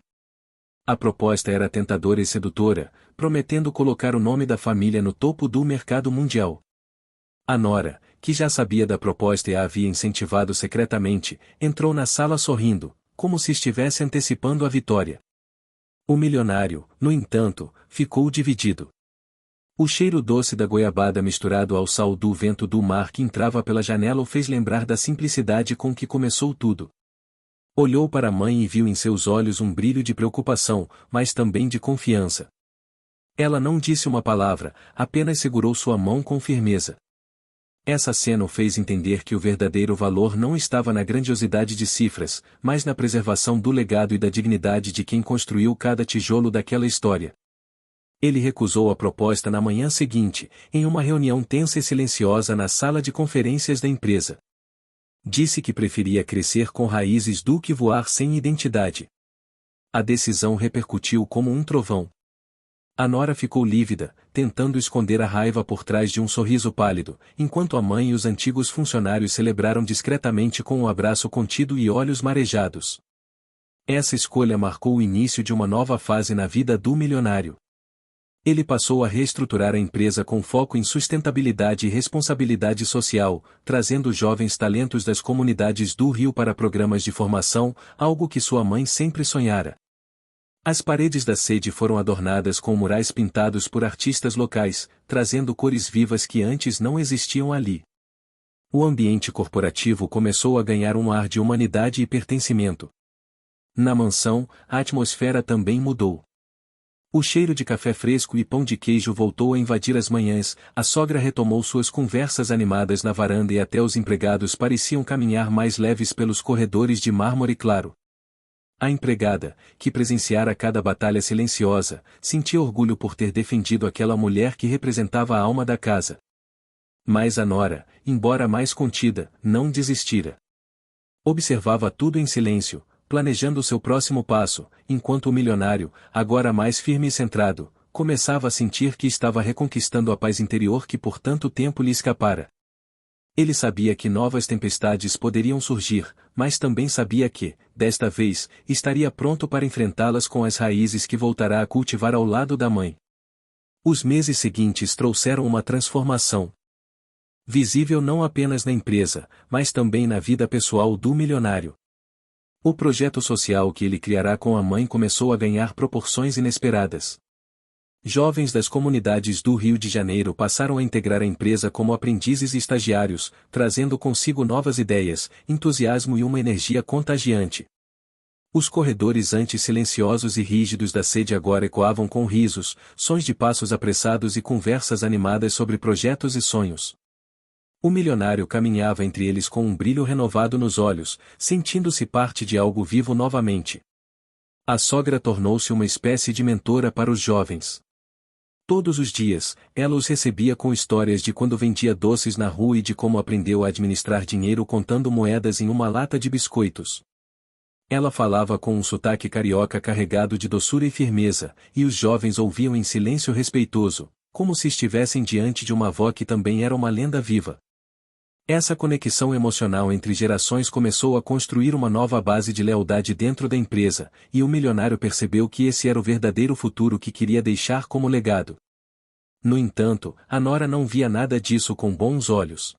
A proposta era tentadora e sedutora, prometendo colocar o nome da família no topo do mercado mundial. A nora, que já sabia da proposta e a havia incentivado secretamente, entrou na sala sorrindo, como se estivesse antecipando a vitória. O milionário, no entanto, ficou dividido. O cheiro doce da goiabada misturado ao sal do vento do mar que entrava pela janela o fez lembrar da simplicidade com que começou tudo. Olhou para a mãe e viu em seus olhos um brilho de preocupação, mas também de confiança. Ela não disse uma palavra, apenas segurou sua mão com firmeza. Essa cena o fez entender que o verdadeiro valor não estava na grandiosidade de cifras, mas na preservação do legado e da dignidade de quem construiu cada tijolo daquela história. Ele recusou a proposta na manhã seguinte, em uma reunião tensa e silenciosa na sala de conferências da empresa. Disse que preferia crescer com raízes do que voar sem identidade. A decisão repercutiu como um trovão. A nora ficou lívida, tentando esconder a raiva por trás de um sorriso pálido, enquanto a mãe e os antigos funcionários celebraram discretamente com um abraço contido e olhos marejados. Essa escolha marcou o início de uma nova fase na vida do milionário. Ele passou a reestruturar a empresa com foco em sustentabilidade e responsabilidade social, trazendo jovens talentos das comunidades do Rio para programas de formação, algo que sua mãe sempre sonhara. As paredes da sede foram adornadas com murais pintados por artistas locais, trazendo cores vivas que antes não existiam ali. O ambiente corporativo começou a ganhar um ar de humanidade e pertencimento. Na mansão, a atmosfera também mudou. O cheiro de café fresco e pão de queijo voltou a invadir as manhãs, a sogra retomou suas conversas animadas na varanda e até os empregados pareciam caminhar mais leves pelos corredores de mármore claro. A empregada, que presenciara cada batalha silenciosa, sentia orgulho por ter defendido aquela mulher que representava a alma da casa. Mas a nora, embora mais contida, não desistira. Observava tudo em silêncio, planejando seu próximo passo, enquanto o milionário, agora mais firme e centrado, começava a sentir que estava reconquistando a paz interior que por tanto tempo lhe escapara. Ele sabia que novas tempestades poderiam surgir, mas também sabia que, desta vez, estaria pronto para enfrentá-las com as raízes que voltará a cultivar ao lado da mãe. Os meses seguintes trouxeram uma transformação. Visível não apenas na empresa, mas também na vida pessoal do milionário. O projeto social que ele criará com a mãe começou a ganhar proporções inesperadas. Jovens das comunidades do Rio de Janeiro passaram a integrar a empresa como aprendizes e estagiários, trazendo consigo novas ideias, entusiasmo e uma energia contagiante. Os corredores antes silenciosos e rígidos da sede agora ecoavam com risos, sons de passos apressados e conversas animadas sobre projetos e sonhos. O milionário caminhava entre eles com um brilho renovado nos olhos, sentindo-se parte de algo vivo novamente. A sogra tornou-se uma espécie de mentora para os jovens. Todos os dias, ela os recebia com histórias de quando vendia doces na rua e de como aprendeu a administrar dinheiro contando moedas em uma lata de biscoitos. Ela falava com um sotaque carioca carregado de doçura e firmeza, e os jovens ouviam em silêncio respeitoso, como se estivessem diante de uma avó que também era uma lenda viva. Essa conexão emocional entre gerações começou a construir uma nova base de lealdade dentro da empresa, e o milionário percebeu que esse era o verdadeiro futuro que queria deixar como legado. No entanto, a nora não via nada disso com bons olhos.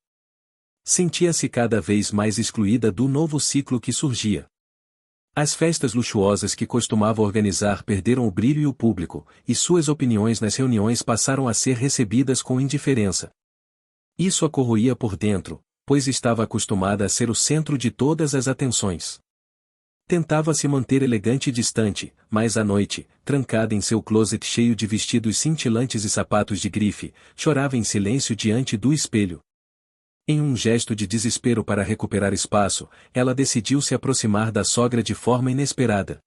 Sentia-se cada vez mais excluída do novo ciclo que surgia. As festas luxuosas que costumava organizar perderam o brilho e o público, e suas opiniões nas reuniões passaram a ser recebidas com indiferença. Isso a corroía por dentro, pois estava acostumada a ser o centro de todas as atenções. Tentava se manter elegante e distante, mas à noite, trancada em seu closet cheio de vestidos cintilantes e sapatos de grife, chorava em silêncio diante do espelho. Em um gesto de desespero para recuperar espaço, ela decidiu se aproximar da sogra de forma inesperada.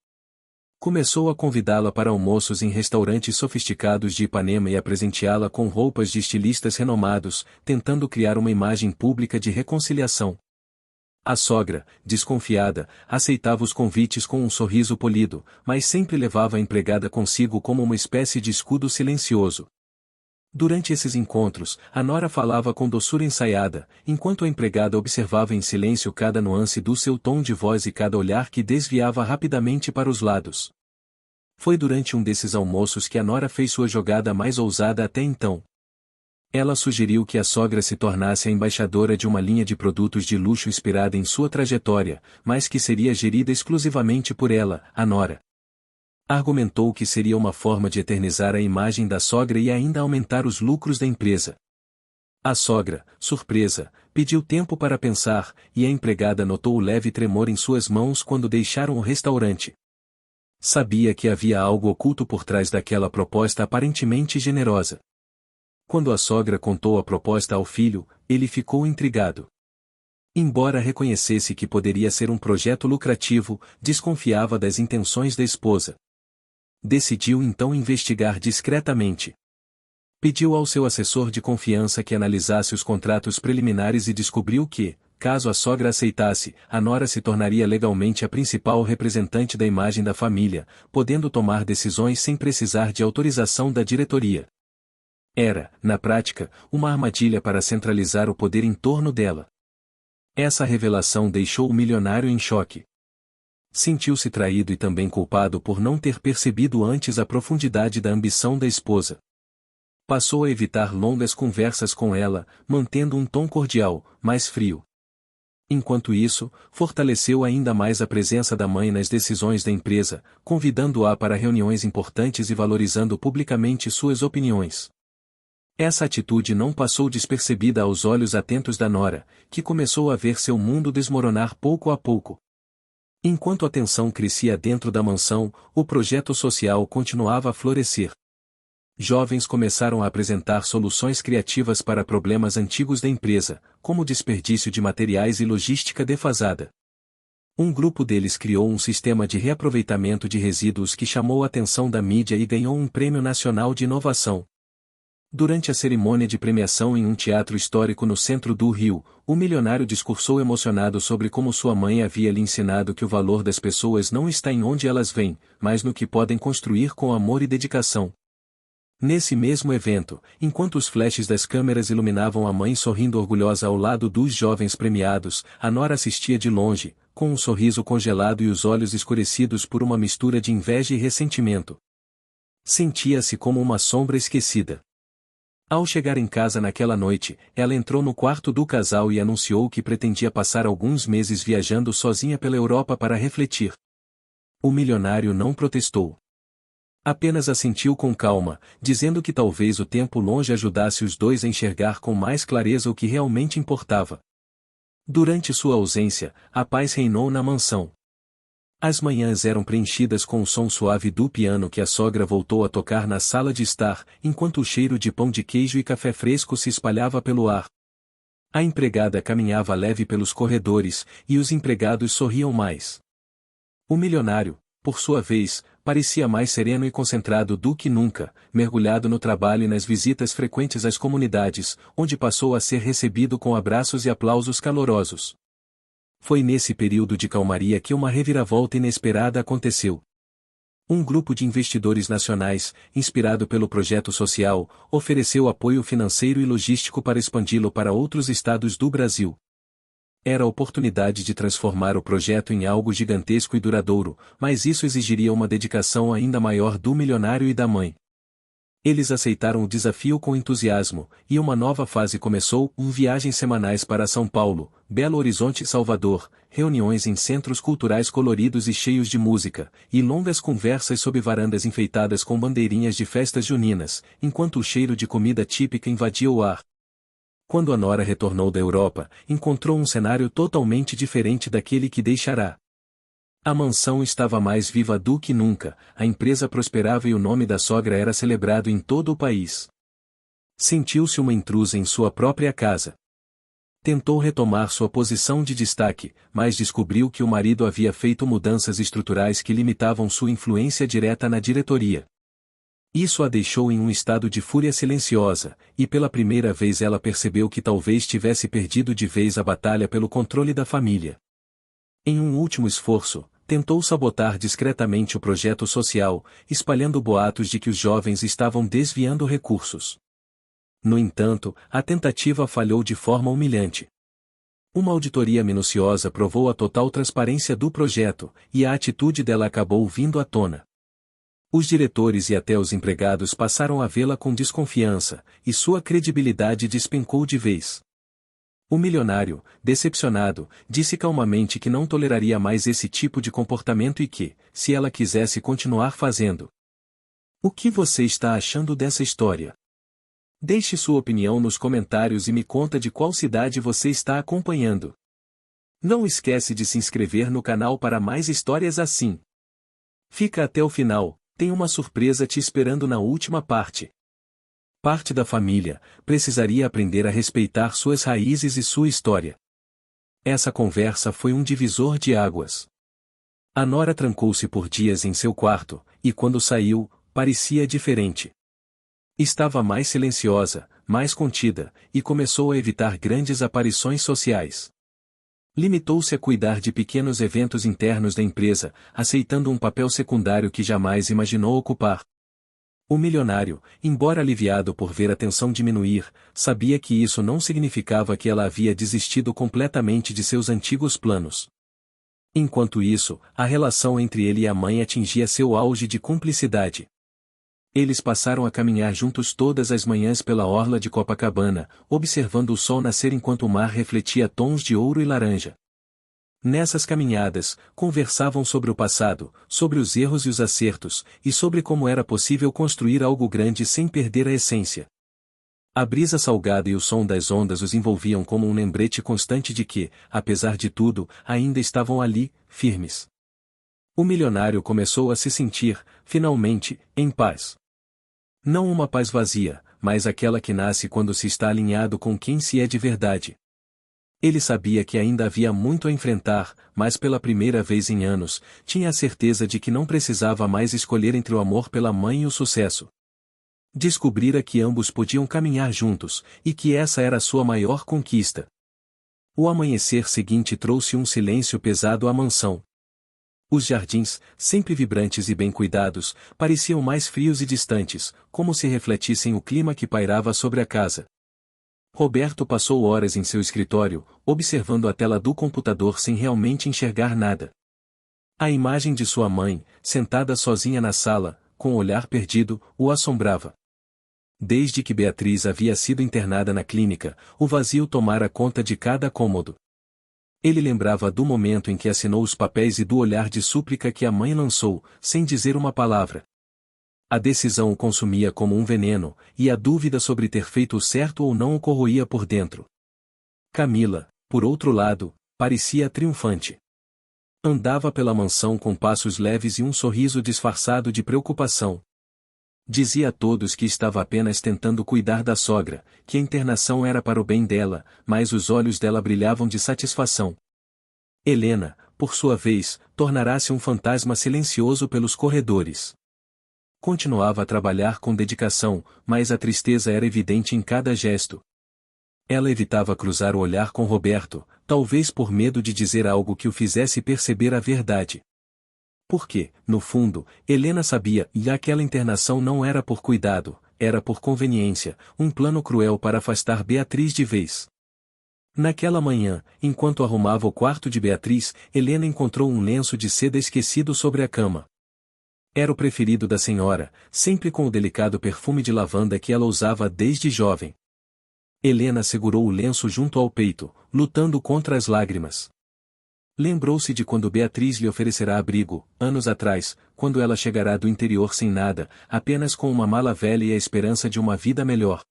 Começou a convidá-la para almoços em restaurantes sofisticados de Ipanema e a presenteá-la com roupas de estilistas renomados, tentando criar uma imagem pública de reconciliação. A sogra, desconfiada, aceitava os convites com um sorriso polido, mas sempre levava a empregada consigo como uma espécie de escudo silencioso. Durante esses encontros, a nora falava com doçura ensaiada, enquanto a empregada observava em silêncio cada nuance do seu tom de voz e cada olhar que desviava rapidamente para os lados. Foi durante um desses almoços que a nora fez sua jogada mais ousada até então. Ela sugeriu que a sogra se tornasse a embaixadora de uma linha de produtos de luxo inspirada em sua trajetória, mas que seria gerida exclusivamente por ela, a nora. Argumentou que seria uma forma de eternizar a imagem da sogra e ainda aumentar os lucros da empresa. A sogra, surpresa, pediu tempo para pensar, e a empregada notou o leve tremor em suas mãos quando deixaram o restaurante. Sabia que havia algo oculto por trás daquela proposta aparentemente generosa. Quando a sogra contou a proposta ao filho, ele ficou intrigado. Embora reconhecesse que poderia ser um projeto lucrativo, desconfiava das intenções da esposa. Decidiu então investigar discretamente. Pediu ao seu assessor de confiança que analisasse os contratos preliminares e descobriu que, caso a sogra aceitasse, a nora se tornaria legalmente a principal representante da imagem da família, podendo tomar decisões sem precisar de autorização da diretoria. Era, na prática, uma armadilha para centralizar o poder em torno dela. Essa revelação deixou o milionário em choque. Sentiu-se traído e também culpado por não ter percebido antes a profundidade da ambição da esposa. Passou a evitar longas conversas com ela, mantendo um tom cordial, mas frio. Enquanto isso, fortaleceu ainda mais a presença da mãe nas decisões da empresa, convidando-a para reuniões importantes e valorizando publicamente suas opiniões. Essa atitude não passou despercebida aos olhos atentos da nora, que começou a ver seu mundo desmoronar pouco a pouco. Enquanto a tensão crescia dentro da mansão, o projeto social continuava a florescer. Jovens começaram a apresentar soluções criativas para problemas antigos da empresa, como desperdício de materiais e logística defasada. Um grupo deles criou um sistema de reaproveitamento de resíduos que chamou a atenção da mídia e ganhou um prêmio nacional de inovação. Durante a cerimônia de premiação em um teatro histórico no centro do Rio, o milionário discursou emocionado sobre como sua mãe havia lhe ensinado que o valor das pessoas não está em onde elas vêm, mas no que podem construir com amor e dedicação. Nesse mesmo evento, enquanto os flashes das câmeras iluminavam a mãe sorrindo orgulhosa ao lado dos jovens premiados, a nora assistia de longe, com um sorriso congelado e os olhos escurecidos por uma mistura de inveja e ressentimento. Sentia-se como uma sombra esquecida. Ao chegar em casa naquela noite, ela entrou no quarto do casal e anunciou que pretendia passar alguns meses viajando sozinha pela Europa para refletir. O milionário não protestou. Apenas assentiu com calma, dizendo que talvez o tempo longe ajudasse os dois a enxergar com mais clareza o que realmente importava. Durante sua ausência, a paz reinou na mansão. As manhãs eram preenchidas com o som suave do piano que a sogra voltou a tocar na sala de estar, enquanto o cheiro de pão de queijo e café fresco se espalhava pelo ar. A empregada caminhava leve pelos corredores, e os empregados sorriam mais. O milionário, por sua vez, parecia mais sereno e concentrado do que nunca, mergulhado no trabalho e nas visitas frequentes às comunidades, onde passou a ser recebido com abraços e aplausos calorosos. Foi nesse período de calmaria que uma reviravolta inesperada aconteceu. Um grupo de investidores nacionais, inspirado pelo projeto social, ofereceu apoio financeiro e logístico para expandi-lo para outros estados do Brasil. Era a oportunidade de transformar o projeto em algo gigantesco e duradouro, mas isso exigiria uma dedicação ainda maior do milionário e da mãe. Eles aceitaram o desafio com entusiasmo, e uma nova fase começou, viagens semanais para São Paulo, Belo Horizonte e Salvador, reuniões em centros culturais coloridos e cheios de música, e longas conversas sob varandas enfeitadas com bandeirinhas de festas juninas, enquanto o cheiro de comida típica invadia o ar. Quando a nora retornou da Europa, encontrou um cenário totalmente diferente daquele que deixará. A mansão estava mais viva do que nunca, a empresa prosperava e o nome da sogra era celebrado em todo o país. Sentiu-se uma intrusa em sua própria casa. Tentou retomar sua posição de destaque, mas descobriu que o marido havia feito mudanças estruturais que limitavam sua influência direta na diretoria. Isso a deixou em um estado de fúria silenciosa, e pela primeira vez ela percebeu que talvez tivesse perdido de vez a batalha pelo controle da família. Em um último esforço, tentou sabotar discretamente o projeto social, espalhando boatos de que os jovens estavam desviando recursos. No entanto, a tentativa falhou de forma humilhante. Uma auditoria minuciosa provou a total transparência do projeto, e a atitude dela acabou vindo à tona. Os diretores e até os empregados passaram a vê-la com desconfiança, e sua credibilidade despencou de vez. O milionário, decepcionado, disse calmamente que não toleraria mais esse tipo de comportamento e que, se ela quisesse continuar fazendo. O que você está achando dessa história? Deixe sua opinião nos comentários e me conta de qual cidade você está acompanhando. Não esquece de se inscrever no canal para mais histórias assim. Fica até o final, tem uma surpresa te esperando na última parte. Parte da família precisaria aprender a respeitar suas raízes e sua história. Essa conversa foi um divisor de águas. A nora trancou-se por dias em seu quarto, e quando saiu, parecia diferente. Estava mais silenciosa, mais contida, e começou a evitar grandes aparições sociais. Limitou-se a cuidar de pequenos eventos internos da empresa, aceitando um papel secundário que jamais imaginou ocupar. O milionário, embora aliviado por ver a tensão diminuir, sabia que isso não significava que ela havia desistido completamente de seus antigos planos. Enquanto isso, a relação entre ele e a mãe atingia seu auge de cumplicidade. Eles passaram a caminhar juntos todas as manhãs pela orla de Copacabana, observando o sol nascer enquanto o mar refletia tons de ouro e laranja. Nessas caminhadas, conversavam sobre o passado, sobre os erros e os acertos, e sobre como era possível construir algo grande sem perder a essência. A brisa salgada e o som das ondas os envolviam como um lembrete constante de que, apesar de tudo, ainda estavam ali, firmes. O milionário começou a se sentir, finalmente, em paz. Não uma paz vazia, mas aquela que nasce quando se está alinhado com quem se é de verdade. Ele sabia que ainda havia muito a enfrentar, mas pela primeira vez em anos, tinha a certeza de que não precisava mais escolher entre o amor pela mãe e o sucesso. Descobrira que ambos podiam caminhar juntos, e que essa era a sua maior conquista. O amanhecer seguinte trouxe um silêncio pesado à mansão. Os jardins, sempre vibrantes e bem cuidados, pareciam mais frios e distantes, como se refletissem o clima que pairava sobre a casa. Roberto passou horas em seu escritório, observando a tela do computador sem realmente enxergar nada. A imagem de sua mãe, sentada sozinha na sala, com o olhar perdido, o assombrava. Desde que Beatriz havia sido internada na clínica, o vazio tomara conta de cada cômodo. Ele lembrava do momento em que assinou os papéis e do olhar de súplica que a mãe lançou, sem dizer uma palavra. A decisão o consumia como um veneno, e a dúvida sobre ter feito o certo ou não o corroía por dentro. Camila, por outro lado, parecia triunfante. Andava pela mansão com passos leves e um sorriso disfarçado de preocupação. Dizia a todos que estava apenas tentando cuidar da sogra, que a internação era para o bem dela, mas os olhos dela brilhavam de satisfação. Helena, por sua vez, tornara-se um fantasma silencioso pelos corredores. Continuava a trabalhar com dedicação, mas a tristeza era evidente em cada gesto. Ela evitava cruzar o olhar com Roberto, talvez por medo de dizer algo que o fizesse perceber a verdade. Porque, no fundo, Helena sabia que aquela internação não era por cuidado, era por conveniência, um plano cruel para afastar Beatriz de vez. Naquela manhã, enquanto arrumava o quarto de Beatriz, Helena encontrou um lenço de seda esquecido sobre a cama. Era o preferido da senhora, sempre com o delicado perfume de lavanda que ela usava desde jovem. Helena segurou o lenço junto ao peito, lutando contra as lágrimas. Lembrou-se de quando Beatriz lhe oferecerá abrigo, anos atrás, quando ela chegará do interior sem nada, apenas com uma mala velha e a esperança de uma vida melhor.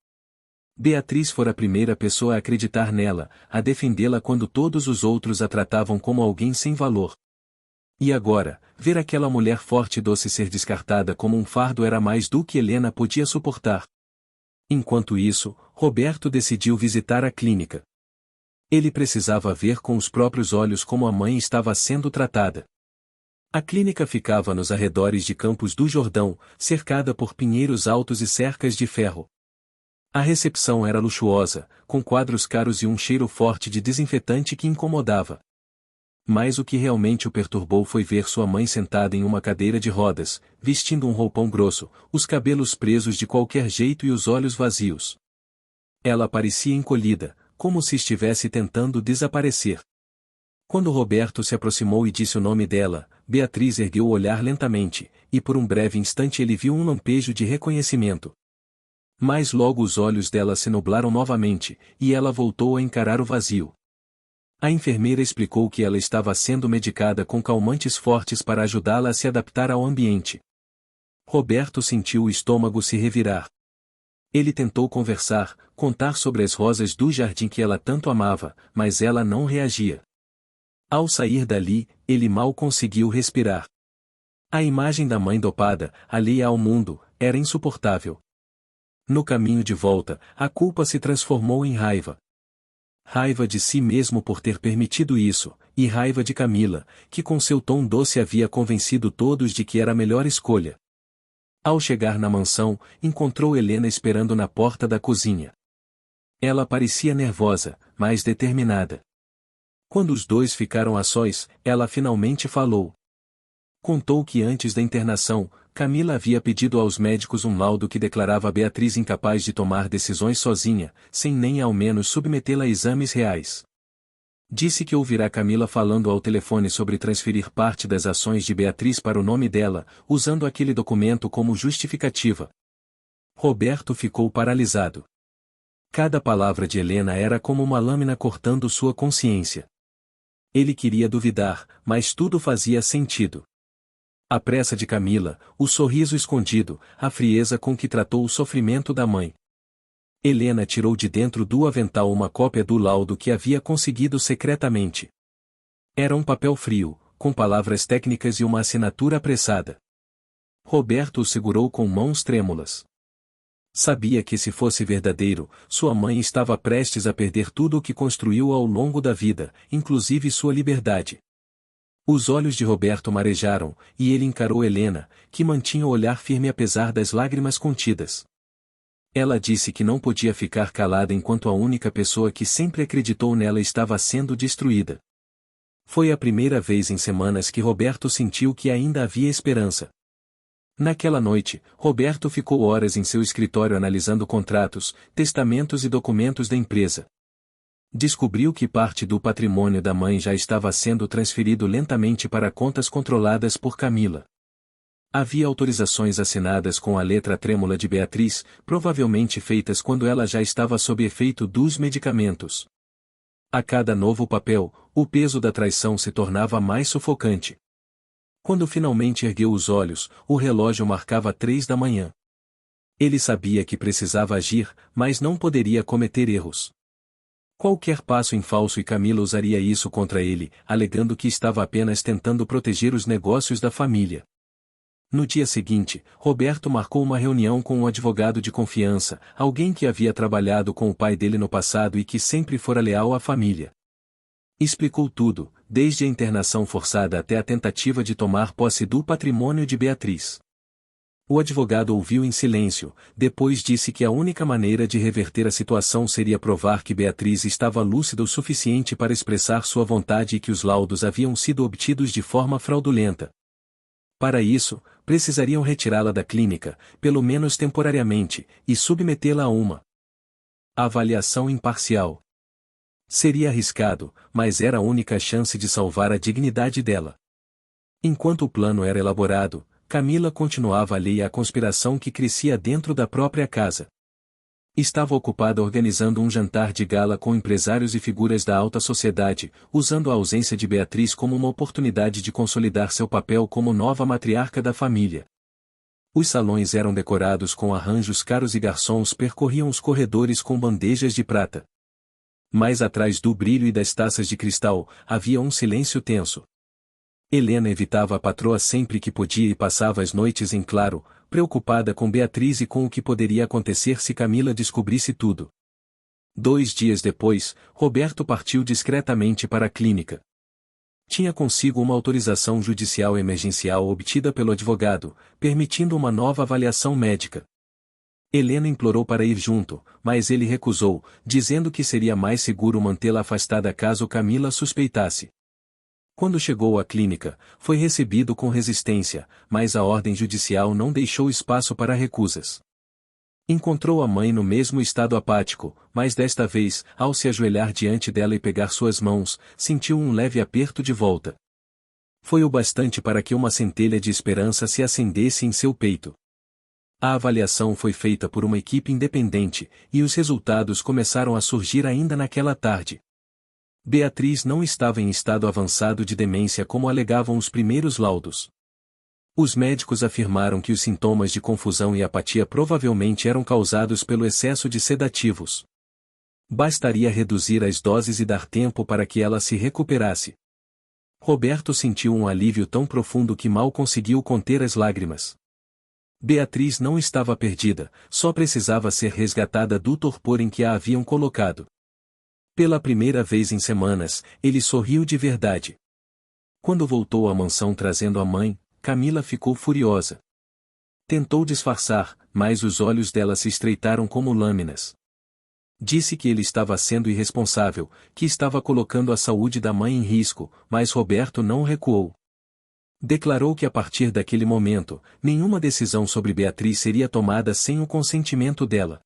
Beatriz fora a primeira pessoa a acreditar nela, a defendê-la quando todos os outros a tratavam como alguém sem valor. E agora, ver aquela mulher forte e doce ser descartada como um fardo era mais do que Helena podia suportar. Enquanto isso, Roberto decidiu visitar a clínica. Ele precisava ver com os próprios olhos como a mãe estava sendo tratada. A clínica ficava nos arredores de Campos do Jordão, cercada por pinheiros altos e cercas de ferro. A recepção era luxuosa, com quadros caros e um cheiro forte de desinfetante que incomodava. Mas o que realmente o perturbou foi ver sua mãe sentada em uma cadeira de rodas, vestindo um roupão grosso, os cabelos presos de qualquer jeito e os olhos vazios. Ela parecia encolhida, como se estivesse tentando desaparecer. Quando Roberto se aproximou e disse o nome dela, Beatriz ergueu o olhar lentamente, e por um breve instante ele viu um lampejo de reconhecimento. Mas logo os olhos dela se nublaram novamente, e ela voltou a encarar o vazio. A enfermeira explicou que ela estava sendo medicada com calmantes fortes para ajudá-la a se adaptar ao ambiente. Roberto sentiu o estômago se revirar. Ele tentou conversar, contar sobre as rosas do jardim que ela tanto amava, mas ela não reagia. Ao sair dali, ele mal conseguiu respirar. A imagem da mãe dopada, alheia ao mundo, era insuportável. No caminho de volta, a culpa se transformou em raiva. Raiva de si mesmo por ter permitido isso, e raiva de Camila, que com seu tom doce havia convencido todos de que era a melhor escolha. Ao chegar na mansão, encontrou Helena esperando na porta da cozinha. Ela parecia nervosa, mas determinada. Quando os dois ficaram a sós, ela finalmente falou. Contou que antes da internação, Camila havia pedido aos médicos um laudo que declarava Beatriz incapaz de tomar decisões sozinha, sem nem ao menos submetê-la a exames reais. Disse que ouvirá Camila falando ao telefone sobre transferir parte das ações de Beatriz para o nome dela, usando aquele documento como justificativa. Roberto ficou paralisado. Cada palavra de Helena era como uma lâmina cortando sua consciência. Ele queria duvidar, mas tudo fazia sentido. A pressa de Camila, o sorriso escondido, a frieza com que tratou o sofrimento da mãe. Helena tirou de dentro do avental uma cópia do laudo que havia conseguido secretamente. Era um papel frio, com palavras técnicas e uma assinatura apressada. Roberto o segurou com mãos trêmulas. Sabia que se fosse verdadeiro, sua mãe estava prestes a perder tudo o que construiu ao longo da vida, inclusive sua liberdade. Os olhos de Roberto marejaram, e ele encarou Helena, que mantinha o olhar firme apesar das lágrimas contidas. Ela disse que não podia ficar calada enquanto a única pessoa que sempre acreditou nela estava sendo destruída. Foi a primeira vez em semanas que Roberto sentiu que ainda havia esperança. Naquela noite, Roberto ficou horas em seu escritório analisando contratos, testamentos e documentos da empresa. Descobriu que parte do patrimônio da mãe já estava sendo transferido lentamente para contas controladas por Camila. Havia autorizações assinadas com a letra trêmula de Beatriz, provavelmente feitas quando ela já estava sob efeito dos medicamentos. A cada novo papel, o peso da traição se tornava mais sufocante. Quando finalmente ergueu os olhos, o relógio marcava 3 da manhã. Ele sabia que precisava agir, mas não poderia cometer erros. Qualquer passo em falso e Camila usaria isso contra ele, alegando que estava apenas tentando proteger os negócios da família. No dia seguinte, Roberto marcou uma reunião com um advogado de confiança, alguém que havia trabalhado com o pai dele no passado e que sempre fora leal à família. Explicou tudo, desde a internação forçada até a tentativa de tomar posse do patrimônio de Beatriz. O advogado ouviu em silêncio, depois disse que a única maneira de reverter a situação seria provar que Beatriz estava lúcida o suficiente para expressar sua vontade e que os laudos haviam sido obtidos de forma fraudulenta. Para isso, precisariam retirá-la da clínica, pelo menos temporariamente, e submetê-la a uma avaliação imparcial. Seria arriscado, mas era a única chance de salvar a dignidade dela. Enquanto o plano era elaborado, Camila continuava alheia à conspiração que crescia dentro da própria casa. Estava ocupada organizando um jantar de gala com empresários e figuras da alta sociedade, usando a ausência de Beatriz como uma oportunidade de consolidar seu papel como nova matriarca da família. Os salões eram decorados com arranjos caros e garçons percorriam os corredores com bandejas de prata. Mas atrás do brilho e das taças de cristal, havia um silêncio tenso. Helena evitava a patroa sempre que podia e passava as noites em claro, preocupada com Beatriz e com o que poderia acontecer se Camila descobrisse tudo. 2 dias depois, Roberto partiu discretamente para a clínica. Tinha consigo uma autorização judicial emergencial obtida pelo advogado, permitindo uma nova avaliação médica. Helena implorou para ir junto, mas ele recusou, dizendo que seria mais seguro mantê-la afastada caso Camila suspeitasse. Quando chegou à clínica, foi recebido com resistência, mas a ordem judicial não deixou espaço para recusas. Encontrou a mãe no mesmo estado apático, mas desta vez, ao se ajoelhar diante dela e pegar suas mãos, sentiu um leve aperto de volta. Foi o bastante para que uma centelha de esperança se acendesse em seu peito. A avaliação foi feita por uma equipe independente, e os resultados começaram a surgir ainda naquela tarde. Beatriz não estava em estado avançado de demência como alegavam os primeiros laudos. Os médicos afirmaram que os sintomas de confusão e apatia provavelmente eram causados pelo excesso de sedativos. Bastaria reduzir as doses e dar tempo para que ela se recuperasse. Roberto sentiu um alívio tão profundo que mal conseguiu conter as lágrimas. Beatriz não estava perdida, só precisava ser resgatada do torpor em que a haviam colocado. Pela primeira vez em semanas, ele sorriu de verdade. Quando voltou à mansão trazendo a mãe, Camila ficou furiosa. Tentou disfarçar, mas os olhos dela se estreitaram como lâminas. Disse que ele estava sendo irresponsável, que estava colocando a saúde da mãe em risco, mas Roberto não recuou. Declarou que a partir daquele momento, nenhuma decisão sobre Beatriz seria tomada sem o consentimento dela.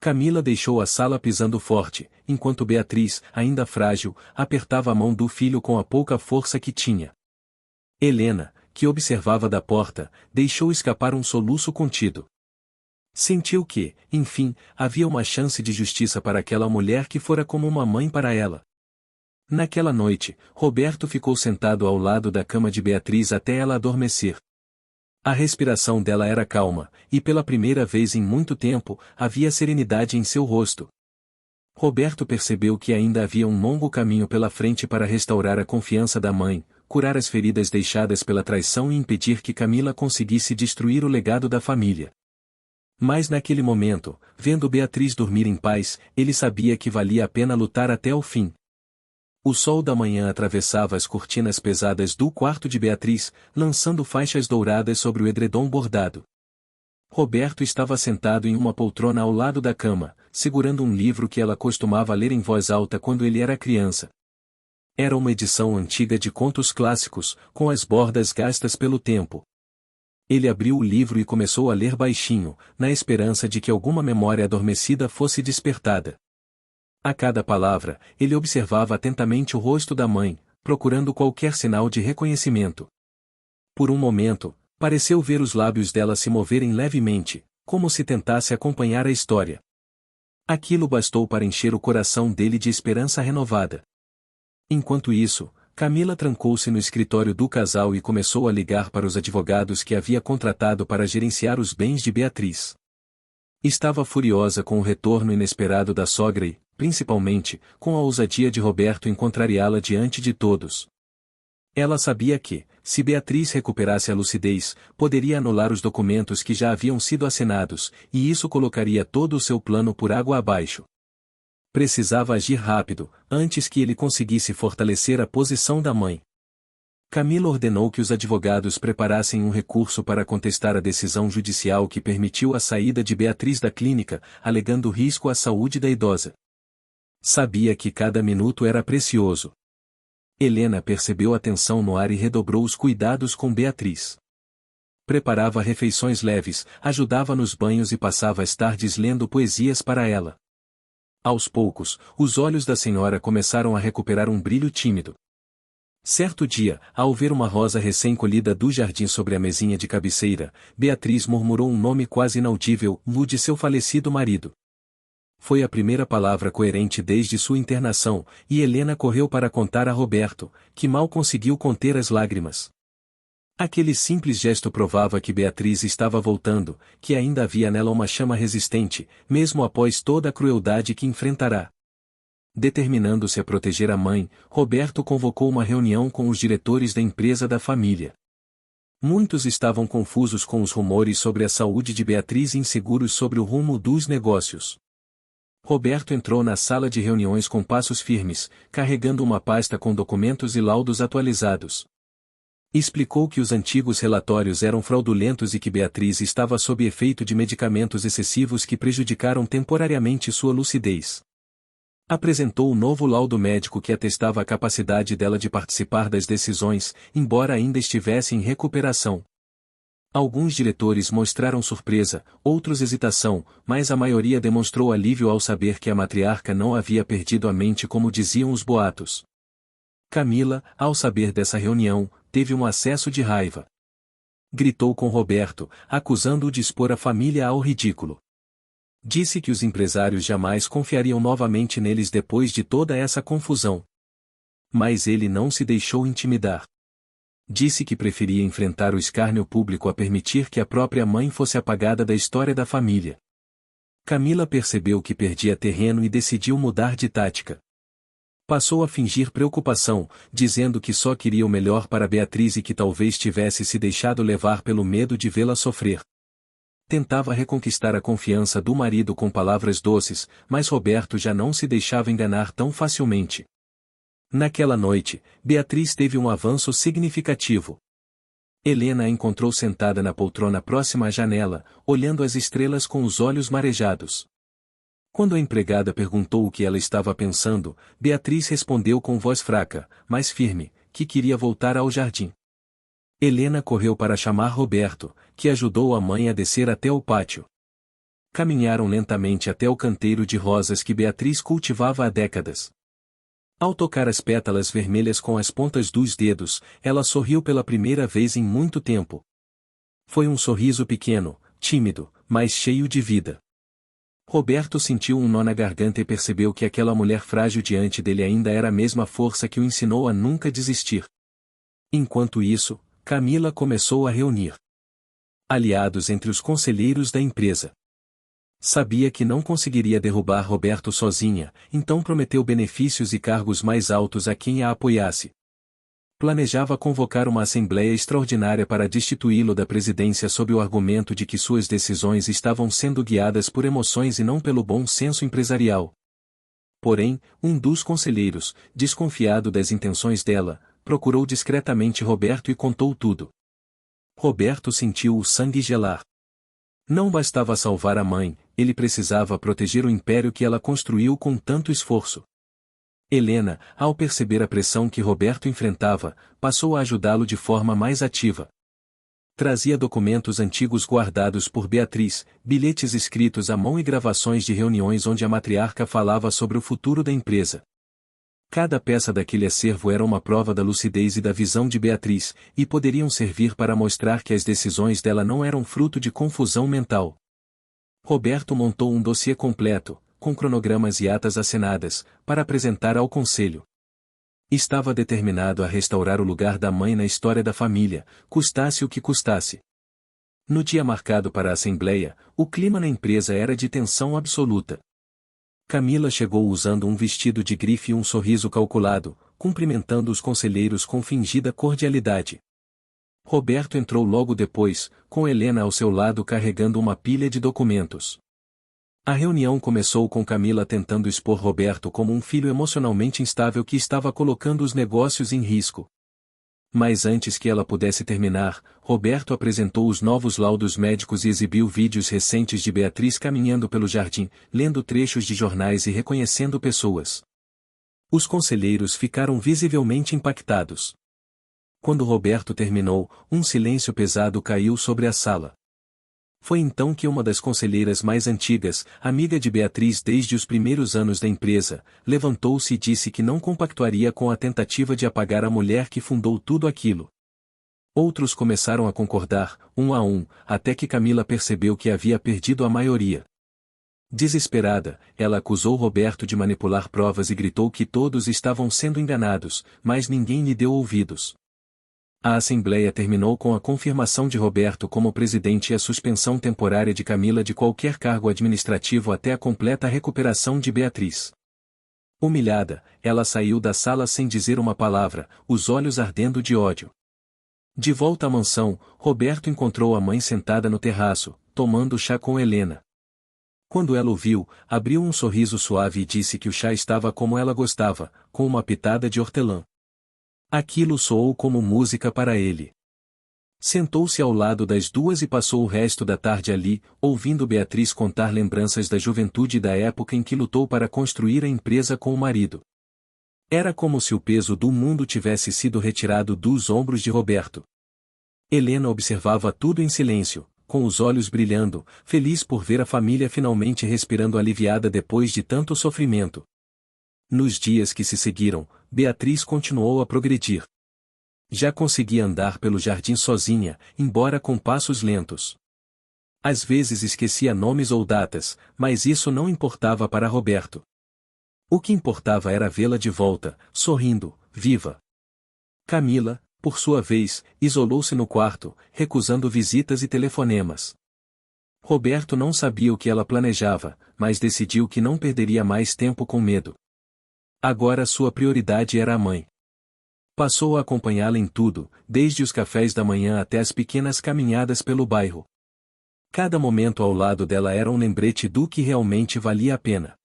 Camila deixou a sala pisando forte, enquanto Beatriz, ainda frágil, apertava a mão do filho com a pouca força que tinha. Helena, que observava da porta, deixou escapar um soluço contido. Sentiu que, enfim, havia uma chance de justiça para aquela mulher que fora como uma mãe para ela. Naquela noite, Roberto ficou sentado ao lado da cama de Beatriz até ela adormecer. A respiração dela era calma, e pela primeira vez em muito tempo, havia serenidade em seu rosto. Roberto percebeu que ainda havia um longo caminho pela frente para restaurar a confiança da mãe, curar as feridas deixadas pela traição e impedir que Camila conseguisse destruir o legado da família. Mas naquele momento, vendo Beatriz dormir em paz, ele sabia que valia a pena lutar até o fim. O sol da manhã atravessava as cortinas pesadas do quarto de Beatriz, lançando faixas douradas sobre o edredom bordado. Roberto estava sentado em uma poltrona ao lado da cama, segurando um livro que ela costumava ler em voz alta quando ele era criança. Era uma edição antiga de contos clássicos, com as bordas gastas pelo tempo. Ele abriu o livro e começou a ler baixinho, na esperança de que alguma memória adormecida fosse despertada. A cada palavra, ele observava atentamente o rosto da mãe, procurando qualquer sinal de reconhecimento. Por um momento, pareceu ver os lábios dela se moverem levemente, como se tentasse acompanhar a história. Aquilo bastou para encher o coração dele de esperança renovada. Enquanto isso, Camila trancou-se no escritório do casal e começou a ligar para os advogados que havia contratado para gerenciar os bens de Beatriz. Estava furiosa com o retorno inesperado da sogra e, principalmente, com a ousadia de Roberto em contrariá-la diante de todos. Ela sabia que, se Beatriz recuperasse a lucidez, poderia anular os documentos que já haviam sido assinados, e isso colocaria todo o seu plano por água abaixo. Precisava agir rápido, antes que ele conseguisse fortalecer a posição da mãe. Camila ordenou que os advogados preparassem um recurso para contestar a decisão judicial que permitiu a saída de Beatriz da clínica, alegando risco à saúde da idosa. Sabia que cada minuto era precioso. Helena percebeu a tensão no ar e redobrou os cuidados com Beatriz. Preparava refeições leves, ajudava nos banhos e passava as tardes lendo poesias para ela. Aos poucos, os olhos da senhora começaram a recuperar um brilho tímido. Certo dia, ao ver uma rosa recém-colhida do jardim sobre a mesinha de cabeceira, Beatriz murmurou um nome quase inaudível, o de seu falecido marido. Foi a primeira palavra coerente desde sua internação, e Helena correu para contar a Roberto, que mal conseguiu conter as lágrimas. Aquele simples gesto provava que Beatriz estava voltando, que ainda havia nela uma chama resistente, mesmo após toda a crueldade que enfrentará. Determinando-se a proteger a mãe, Roberto convocou uma reunião com os diretores da empresa da família. Muitos estavam confusos com os rumores sobre a saúde de Beatriz e inseguros sobre o rumo dos negócios. Roberto entrou na sala de reuniões com passos firmes, carregando uma pasta com documentos e laudos atualizados. Explicou que os antigos relatórios eram fraudulentos e que Beatriz estava sob efeito de medicamentos excessivos que prejudicaram temporariamente sua lucidez. Apresentou o novo laudo médico que atestava a capacidade dela de participar das decisões, embora ainda estivesse em recuperação. Alguns diretores mostraram surpresa, outros hesitação, mas a maioria demonstrou alívio ao saber que a matriarca não havia perdido a mente como diziam os boatos. Camila, ao saber dessa reunião, teve um acesso de raiva. Gritou com Roberto, acusando-o de expor a família ao ridículo. Disse que os empresários jamais confiariam novamente neles depois de toda essa confusão. Mas ele não se deixou intimidar. Disse que preferia enfrentar o escárnio público a permitir que a própria mãe fosse apagada da história da família. Camila percebeu que perdia terreno e decidiu mudar de tática. Passou a fingir preocupação, dizendo que só queria o melhor para Beatriz e que talvez tivesse se deixado levar pelo medo de vê-la sofrer. Tentava reconquistar a confiança do marido com palavras doces, mas Roberto já não se deixava enganar tão facilmente. Naquela noite, Beatriz teve um avanço significativo. Helena a encontrou sentada na poltrona próxima à janela, olhando as estrelas com os olhos marejados. Quando a empregada perguntou o que ela estava pensando, Beatriz respondeu com voz fraca, mas firme, que queria voltar ao jardim. Helena correu para chamar Roberto, que ajudou a mãe a descer até o pátio. Caminharam lentamente até o canteiro de rosas que Beatriz cultivava há décadas. Ao tocar as pétalas vermelhas com as pontas dos dedos, ela sorriu pela primeira vez em muito tempo. Foi um sorriso pequeno, tímido, mas cheio de vida. Roberto sentiu um nó na garganta e percebeu que aquela mulher frágil diante dele ainda era a mesma força que o ensinou a nunca desistir. Enquanto isso, Camila começou a reunir aliados entre os conselheiros da empresa. Sabia que não conseguiria derrubar Roberto sozinha, então prometeu benefícios e cargos mais altos a quem a apoiasse. Planejava convocar uma assembleia extraordinária para destituí-lo da presidência sob o argumento de que suas decisões estavam sendo guiadas por emoções e não pelo bom senso empresarial. Porém, um dos conselheiros, desconfiado das intenções dela, procurou discretamente Roberto e contou tudo. Roberto sentiu o sangue gelar. Não bastava salvar a mãe, ele precisava proteger o império que ela construiu com tanto esforço. Helena, ao perceber a pressão que Roberto enfrentava, passou a ajudá-lo de forma mais ativa. Trazia documentos antigos guardados por Beatriz, bilhetes escritos à mão e gravações de reuniões onde a matriarca falava sobre o futuro da empresa. Cada peça daquele acervo era uma prova da lucidez e da visão de Beatriz, e poderiam servir para mostrar que as decisões dela não eram fruto de confusão mental. Roberto montou um dossiê completo, com cronogramas e atas assinadas, para apresentar ao conselho. Estava determinado a restaurar o lugar da mãe na história da família, custasse o que custasse. No dia marcado para a assembleia, o clima na empresa era de tensão absoluta. Camila chegou usando um vestido de grife e um sorriso calculado, cumprimentando os conselheiros com fingida cordialidade. Roberto entrou logo depois, com Helena ao seu lado carregando uma pilha de documentos. A reunião começou com Camila tentando expor Roberto como um filho emocionalmente instável que estava colocando os negócios em risco. Mas antes que ela pudesse terminar, Roberto apresentou os novos laudos médicos e exibiu vídeos recentes de Beatriz caminhando pelo jardim, lendo trechos de jornais e reconhecendo pessoas. Os conselheiros ficaram visivelmente impactados. Quando Roberto terminou, um silêncio pesado caiu sobre a sala. Foi então que uma das conselheiras mais antigas, amiga de Beatriz desde os primeiros anos da empresa, levantou-se e disse que não compactuaria com a tentativa de apagar a mulher que fundou tudo aquilo. Outros começaram a concordar, um a um, até que Camila percebeu que havia perdido a maioria. Desesperada, ela acusou Roberto de manipular provas e gritou que todos estavam sendo enganados, mas ninguém lhe deu ouvidos. A assembleia terminou com a confirmação de Roberto como presidente e a suspensão temporária de Camila de qualquer cargo administrativo até a completa recuperação de Beatriz. Humilhada, ela saiu da sala sem dizer uma palavra, os olhos ardendo de ódio. De volta à mansão, Roberto encontrou a mãe sentada no terraço, tomando chá com Helena. Quando ela o viu, abriu um sorriso suave e disse que o chá estava como ela gostava, com uma pitada de hortelã. Aquilo soou como música para ele. Sentou-se ao lado das duas e passou o resto da tarde ali, ouvindo Beatriz contar lembranças da juventude e da época em que lutou para construir a empresa com o marido. Era como se o peso do mundo tivesse sido retirado dos ombros de Roberto. Helena observava tudo em silêncio, com os olhos brilhando, feliz por ver a família finalmente respirando aliviada depois de tanto sofrimento. Nos dias que se seguiram, Beatriz continuou a progredir. Já conseguia andar pelo jardim sozinha, embora com passos lentos. Às vezes esquecia nomes ou datas, mas isso não importava para Roberto. O que importava era vê-la de volta, sorrindo, viva. Camila, por sua vez, isolou-se no quarto, recusando visitas e telefonemas. Roberto não sabia o que ela planejava, mas decidiu que não perderia mais tempo com medo. Agora sua prioridade era a mãe. Passou a acompanhá-la em tudo, desde os cafés da manhã até as pequenas caminhadas pelo bairro. Cada momento ao lado dela era um lembrete do que realmente valia a pena.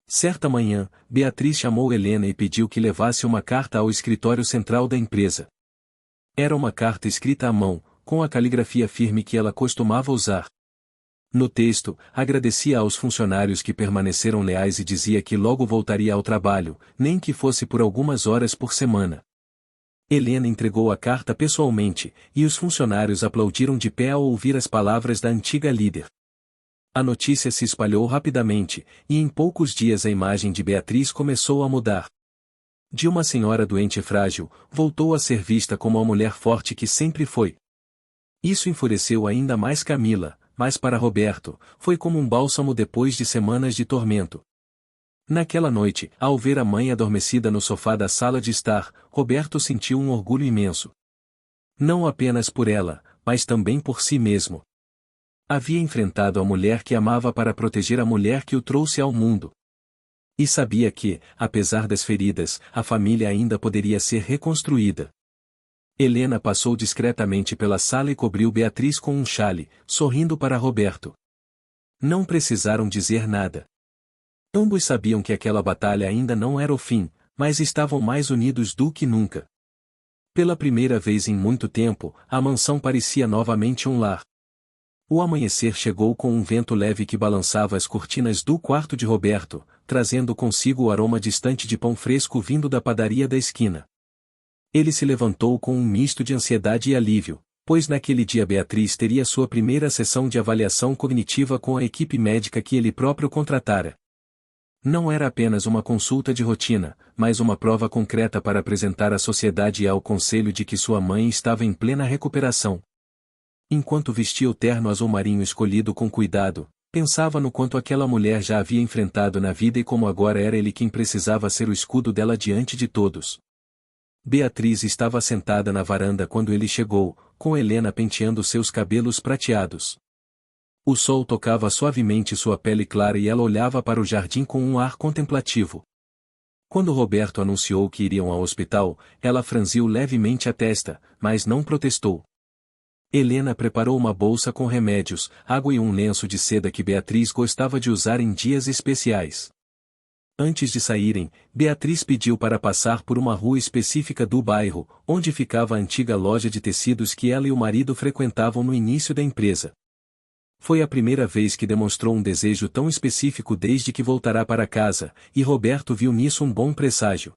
Certa manhã, Beatriz chamou Helena e pediu que levasse uma carta ao escritório central da empresa. Era uma carta escrita à mão, com a caligrafia firme que ela costumava usar. No texto, agradecia aos funcionários que permaneceram leais e dizia que logo voltaria ao trabalho, nem que fosse por algumas horas por semana. Helena entregou a carta pessoalmente, e os funcionários aplaudiram de pé ao ouvir as palavras da antiga líder. A notícia se espalhou rapidamente, e em poucos dias a imagem de Beatriz começou a mudar. De uma senhora doente e frágil, voltou a ser vista como a mulher forte que sempre foi. Isso enfureceu ainda mais Camila, mas para Roberto, foi como um bálsamo depois de semanas de tormento. Naquela noite, ao ver a mãe adormecida no sofá da sala de estar, Roberto sentiu um orgulho imenso. Não apenas por ela, mas também por si mesmo. Havia enfrentado a mulher que amava para proteger a mulher que o trouxe ao mundo. E sabia que, apesar das feridas, a família ainda poderia ser reconstruída. Helena passou discretamente pela sala e cobriu Beatriz com um xale, sorrindo para Roberto. Não precisaram dizer nada. Ambos sabiam que aquela batalha ainda não era o fim, mas estavam mais unidos do que nunca. Pela primeira vez em muito tempo, a mansão parecia novamente um lar. O amanhecer chegou com um vento leve que balançava as cortinas do quarto de Roberto, trazendo consigo o aroma distante de pão fresco vindo da padaria da esquina. Ele se levantou com um misto de ansiedade e alívio, pois naquele dia Beatriz teria sua primeira sessão de avaliação cognitiva com a equipe médica que ele próprio contratara. Não era apenas uma consulta de rotina, mas uma prova concreta para apresentar à sociedade e ao conselho de que sua mãe estava em plena recuperação. Enquanto vestia o terno azul marinho escolhido com cuidado, pensava no quanto aquela mulher já havia enfrentado na vida e como agora era ele quem precisava ser o escudo dela diante de todos. Beatriz estava sentada na varanda quando ele chegou, com Helena penteando seus cabelos prateados. O sol tocava suavemente sua pele clara e ela olhava para o jardim com um ar contemplativo. Quando Roberto anunciou que iriam ao hospital, ela franziu levemente a testa, mas não protestou. Helena preparou uma bolsa com remédios, água e um lenço de seda que Beatriz gostava de usar em dias especiais. Antes de saírem, Beatriz pediu para passar por uma rua específica do bairro, onde ficava a antiga loja de tecidos que ela e o marido frequentavam no início da empresa. Foi a primeira vez que demonstrou um desejo tão específico desde que voltará para casa, e Roberto viu nisso um bom presságio.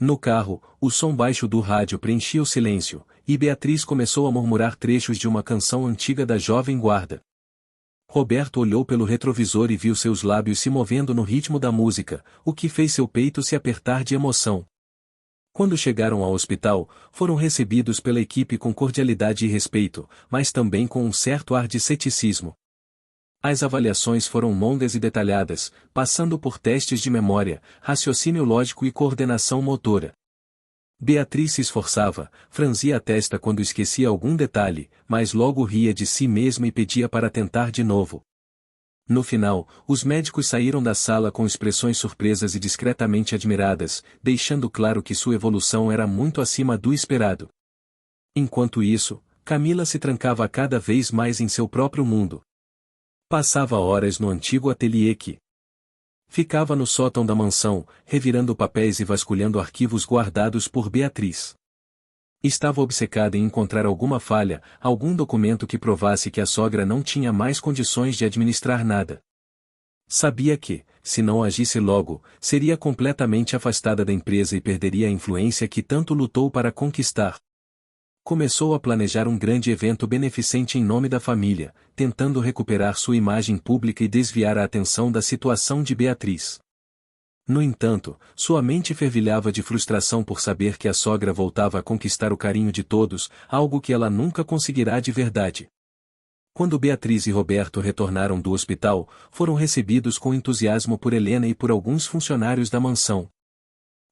No carro, o som baixo do rádio preenchia o silêncio, e Beatriz começou a murmurar trechos de uma canção antiga da Jovem Guarda. Roberto olhou pelo retrovisor e viu seus lábios se movendo no ritmo da música, o que fez seu peito se apertar de emoção. Quando chegaram ao hospital, foram recebidos pela equipe com cordialidade e respeito, mas também com um certo ar de ceticismo. As avaliações foram longas e detalhadas, passando por testes de memória, raciocínio lógico e coordenação motora. Beatriz se esforçava, franzia a testa quando esquecia algum detalhe, mas logo ria de si mesma e pedia para tentar de novo. No final, os médicos saíram da sala com expressões surpresas e discretamente admiradas, deixando claro que sua evolução era muito acima do esperado. Enquanto isso, Camila se trancava cada vez mais em seu próprio mundo. Passava horas no antigo ateliê que ficava no sótão da mansão, revirando papéis e vasculhando arquivos guardados por Beatriz. Estava obcecada em encontrar alguma falha, algum documento que provasse que a sogra não tinha mais condições de administrar nada. Sabia que, se não agisse logo, seria completamente afastada da empresa e perderia a influência que tanto lutou para conquistar. Começou a planejar um grande evento beneficente em nome da família, tentando recuperar sua imagem pública e desviar a atenção da situação de Beatriz. No entanto, sua mente fervilhava de frustração por saber que a sogra voltava a conquistar o carinho de todos, algo que ela nunca conseguirá de verdade. Quando Beatriz e Roberto retornaram do hospital, foram recebidos com entusiasmo por Helena e por alguns funcionários da mansão.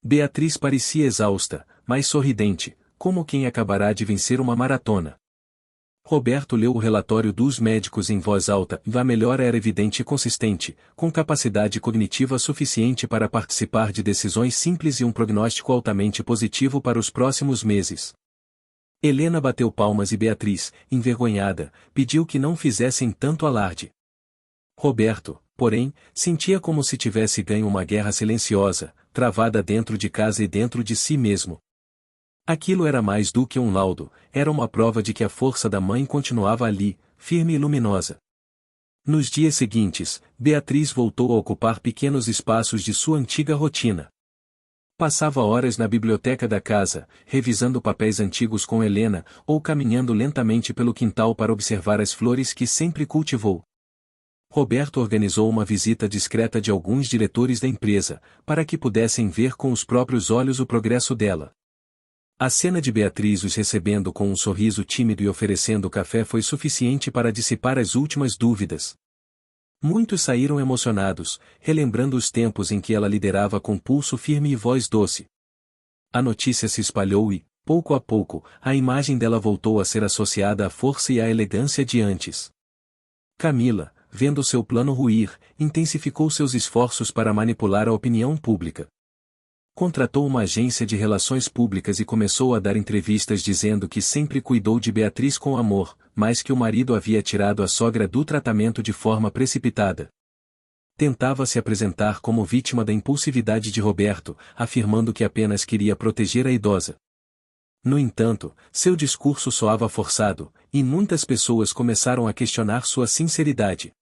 Beatriz parecia exausta, mas sorridente, como quem acabará de vencer uma maratona. Roberto leu o relatório dos médicos em voz alta, e a melhora era evidente e consistente, com capacidade cognitiva suficiente para participar de decisões simples e um prognóstico altamente positivo para os próximos meses. Helena bateu palmas e Beatriz, envergonhada, pediu que não fizessem tanto alarde. Roberto, porém, sentia como se tivesse ganho uma guerra silenciosa, travada dentro de casa e dentro de si mesmo. Aquilo era mais do que um laudo, era uma prova de que a força da mãe continuava ali, firme e luminosa. Nos dias seguintes, Beatriz voltou a ocupar pequenos espaços de sua antiga rotina. Passava horas na biblioteca da casa, revisando papéis antigos com Helena, ou caminhando lentamente pelo quintal para observar as flores que sempre cultivou. Roberto organizou uma visita discreta de alguns diretores da empresa, para que pudessem ver com os próprios olhos o progresso dela. A cena de Beatriz os recebendo com um sorriso tímido e oferecendo café foi suficiente para dissipar as últimas dúvidas. Muitos saíram emocionados, relembrando os tempos em que ela liderava com pulso firme e voz doce. A notícia se espalhou e, pouco a pouco, a imagem dela voltou a ser associada à força e à elegância de antes. Camila, vendo seu plano ruir, intensificou seus esforços para manipular a opinião pública. Contratou uma agência de relações públicas e começou a dar entrevistas dizendo que sempre cuidou de Beatriz com amor, mas que o marido havia tirado a sogra do tratamento de forma precipitada. Tentava se apresentar como vítima da impulsividade de Roberto, afirmando que apenas queria proteger a idosa. No entanto, seu discurso soava forçado, e muitas pessoas começaram a questionar sua sinceridade.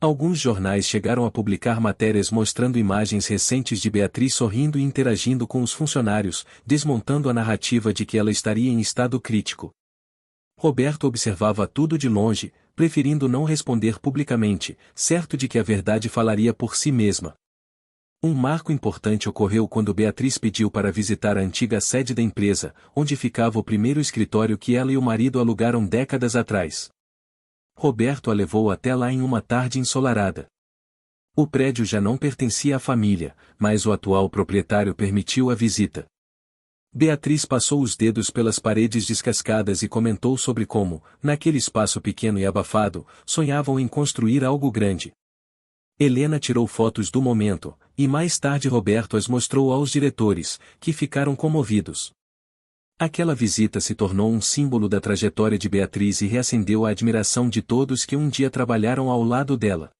Alguns jornais chegaram a publicar matérias mostrando imagens recentes de Beatriz sorrindo e interagindo com os funcionários, desmontando a narrativa de que ela estaria em estado crítico. Roberto observava tudo de longe, preferindo não responder publicamente, certo de que a verdade falaria por si mesma. Um marco importante ocorreu quando Beatriz pediu para visitar a antiga sede da empresa, onde ficava o primeiro escritório que ela e o marido alugaram décadas atrás. Roberto a levou até lá em uma tarde ensolarada. O prédio já não pertencia à família, mas o atual proprietário permitiu a visita. Beatriz passou os dedos pelas paredes descascadas e comentou sobre como, naquele espaço pequeno e abafado, sonhavam em construir algo grande. Helena tirou fotos do momento, e mais tarde Roberto as mostrou aos diretores, que ficaram comovidos. Aquela visita se tornou um símbolo da trajetória de Beatriz e reacendeu a admiração de todos que um dia trabalharam ao lado dela.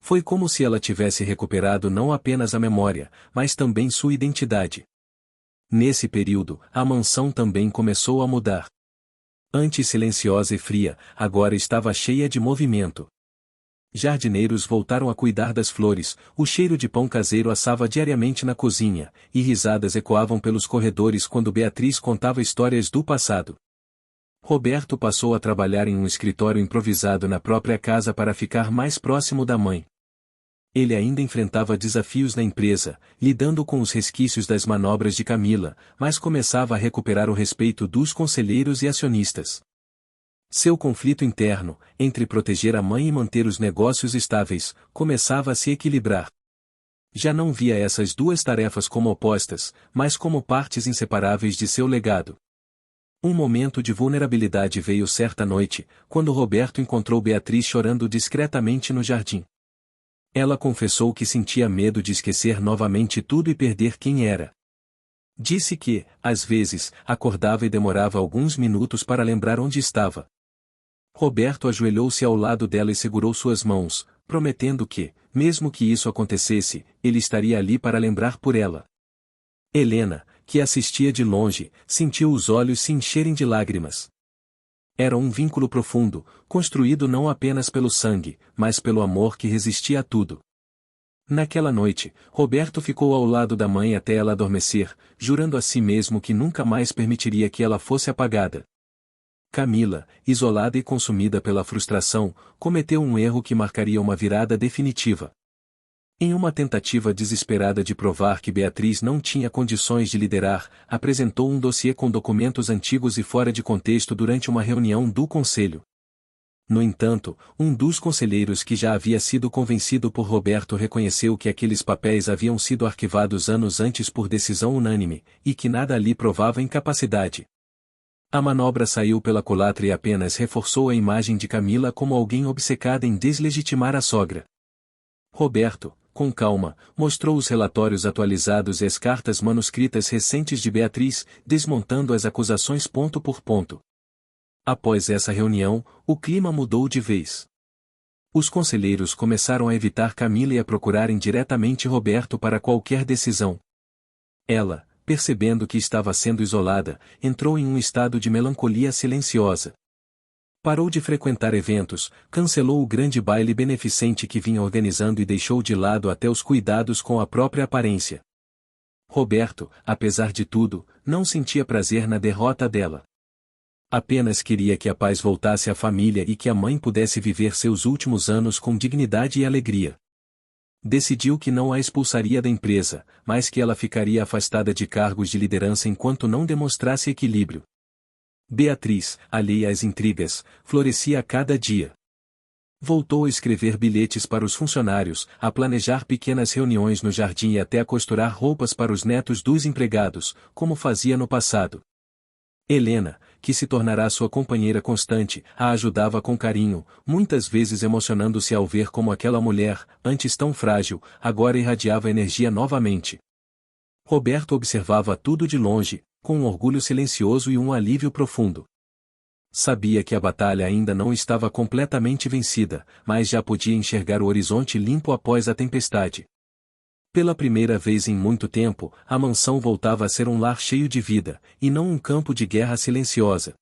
Foi como se ela tivesse recuperado não apenas a memória, mas também sua identidade. Nesse período, a mansão também começou a mudar. Antes silenciosa e fria, agora estava cheia de movimento. Jardineiros voltaram a cuidar das flores, o cheiro de pão caseiro assava diariamente na cozinha, e risadas ecoavam pelos corredores quando Beatriz contava histórias do passado. Roberto passou a trabalhar em um escritório improvisado na própria casa para ficar mais próximo da mãe. Ele ainda enfrentava desafios na empresa, lidando com os resquícios das manobras de Camila, mas começava a recuperar o respeito dos conselheiros e acionistas. Seu conflito interno, entre proteger a mãe e manter os negócios estáveis, começava a se equilibrar. Já não via essas duas tarefas como opostas, mas como partes inseparáveis de seu legado. Um momento de vulnerabilidade veio certa noite, quando Roberto encontrou Beatriz chorando discretamente no jardim. Ela confessou que sentia medo de esquecer novamente tudo e perder quem era. Disse que, às vezes, acordava e demorava alguns minutos para lembrar onde estava. Roberto ajoelhou-se ao lado dela e segurou suas mãos, prometendo que, mesmo que isso acontecesse, ele estaria ali para lembrar por ela. Helena, que assistia de longe, sentiu os olhos se encherem de lágrimas. Era um vínculo profundo, construído não apenas pelo sangue, mas pelo amor que resistia a tudo. Naquela noite, Roberto ficou ao lado da mãe até ela adormecer, jurando a si mesmo que nunca mais permitiria que ela fosse apagada. Camila, isolada e consumida pela frustração, cometeu um erro que marcaria uma virada definitiva. Em uma tentativa desesperada de provar que Beatriz não tinha condições de liderar, apresentou um dossiê com documentos antigos e fora de contexto durante uma reunião do conselho. No entanto, um dos conselheiros que já havia sido convencido por Roberto reconheceu que aqueles papéis haviam sido arquivados anos antes por decisão unânime, e que nada ali provava incapacidade. A manobra saiu pela culatra e apenas reforçou a imagem de Camila como alguém obcecada em deslegitimar a sogra. Roberto, com calma, mostrou os relatórios atualizados e as cartas manuscritas recentes de Beatriz, desmontando as acusações ponto por ponto. Após essa reunião, o clima mudou de vez. Os conselheiros começaram a evitar Camila e a procurarem diretamente Roberto para qualquer decisão. Ela, percebendo que estava sendo isolada, entrou em um estado de melancolia silenciosa. Parou de frequentar eventos, cancelou o grande baile beneficente que vinha organizando e deixou de lado até os cuidados com a própria aparência. Roberto, apesar de tudo, não sentia prazer na derrota dela. Apenas queria que a paz voltasse à família e que a mãe pudesse viver seus últimos anos com dignidade e alegria. Decidiu que não a expulsaria da empresa, mas que ela ficaria afastada de cargos de liderança enquanto não demonstrasse equilíbrio. Beatriz, alheia às intrigas, florescia a cada dia. Voltou a escrever bilhetes para os funcionários, a planejar pequenas reuniões no jardim e até a costurar roupas para os netos dos empregados, como fazia no passado. Helena, que se tornará sua companheira constante, a ajudava com carinho, muitas vezes emocionando-se ao ver como aquela mulher, antes tão frágil, agora irradiava energia novamente. Roberto observava tudo de longe, com um orgulho silencioso e um alívio profundo. Sabia que a batalha ainda não estava completamente vencida, mas já podia enxergar o horizonte limpo após a tempestade. Pela primeira vez em muito tempo, a mansão voltava a ser um lar cheio de vida, e não um campo de guerra silenciosa.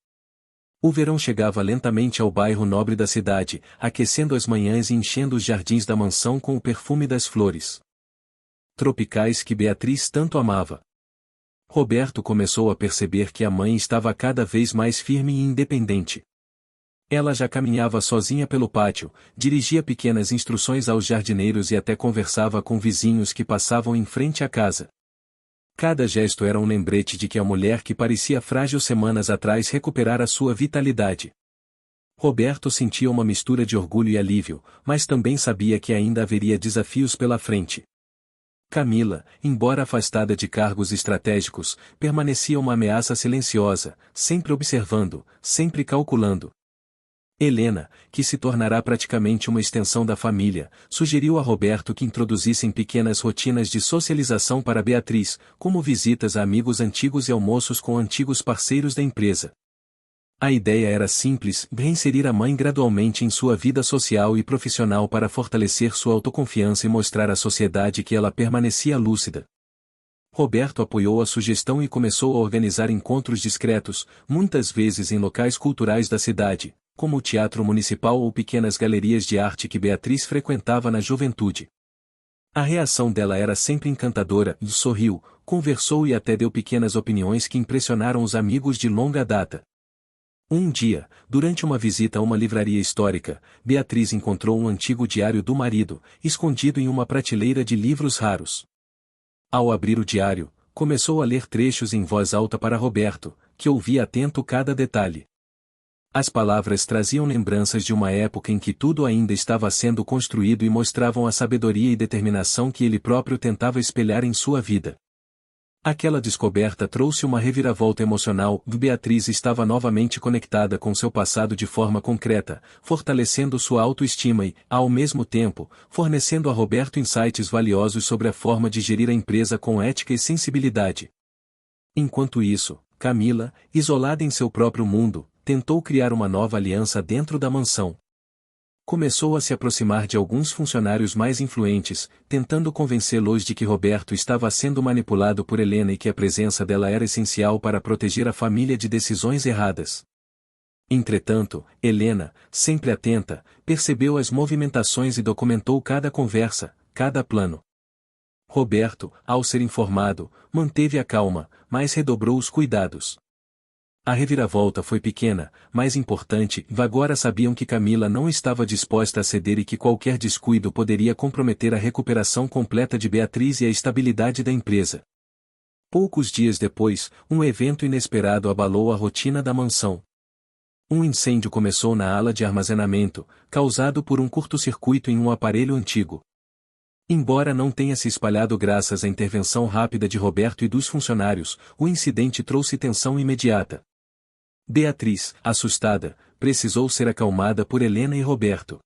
O verão chegava lentamente ao bairro nobre da cidade, aquecendo as manhãs e enchendo os jardins da mansão com o perfume das flores tropicais que Beatriz tanto amava. Roberto começou a perceber que a mãe estava cada vez mais firme e independente. Ela já caminhava sozinha pelo pátio, dirigia pequenas instruções aos jardineiros e até conversava com vizinhos que passavam em frente à casa. Cada gesto era um lembrete de que a mulher que parecia frágil semanas atrás recuperara sua vitalidade. Roberto sentia uma mistura de orgulho e alívio, mas também sabia que ainda haveria desafios pela frente. Camila, embora afastada de cargos estratégicos, permanecia uma ameaça silenciosa, sempre observando, sempre calculando. Helena, que se tornará praticamente uma extensão da família, sugeriu a Roberto que introduzissem pequenas rotinas de socialização para Beatriz, como visitas a amigos antigos e almoços com antigos parceiros da empresa. A ideia era simples: reinserir a mãe gradualmente em sua vida social e profissional para fortalecer sua autoconfiança e mostrar à sociedade que ela permanecia lúcida. Roberto apoiou a sugestão e começou a organizar encontros discretos, muitas vezes em locais culturais da cidade, como o teatro municipal ou pequenas galerias de arte que Beatriz frequentava na juventude. A reação dela era sempre encantadora, sorriu, conversou e até deu pequenas opiniões que impressionaram os amigos de longa data. Um dia, durante uma visita a uma livraria histórica, Beatriz encontrou um antigo diário do marido, escondido em uma prateleira de livros raros. Ao abrir o diário, começou a ler trechos em voz alta para Roberto, que ouvia atento cada detalhe. As palavras traziam lembranças de uma época em que tudo ainda estava sendo construído e mostravam a sabedoria e determinação que ele próprio tentava espelhar em sua vida. Aquela descoberta trouxe uma reviravolta emocional. Beatriz estava novamente conectada com seu passado de forma concreta, fortalecendo sua autoestima e, ao mesmo tempo, fornecendo a Roberto insights valiosos sobre a forma de gerir a empresa com ética e sensibilidade. Enquanto isso, Camila, isolada em seu próprio mundo, tentou criar uma nova aliança dentro da mansão. Começou a se aproximar de alguns funcionários mais influentes, tentando convencê-los de que Roberto estava sendo manipulado por Helena e que a presença dela era essencial para proteger a família de decisões erradas. Entretanto, Helena, sempre atenta, percebeu as movimentações e documentou cada conversa, cada plano. Roberto, ao ser informado, manteve a calma, mas redobrou os cuidados. A reviravolta foi pequena, mas importante. Agora sabiam que Camila não estava disposta a ceder e que qualquer descuido poderia comprometer a recuperação completa de Beatriz e a estabilidade da empresa. Poucos dias depois, um evento inesperado abalou a rotina da mansão. Um incêndio começou na ala de armazenamento, causado por um curto-circuito em um aparelho antigo. Embora não tenha se espalhado graças à intervenção rápida de Roberto e dos funcionários, o incidente trouxe tensão imediata. Beatriz, assustada, precisou ser acalmada por Helena e Roberto.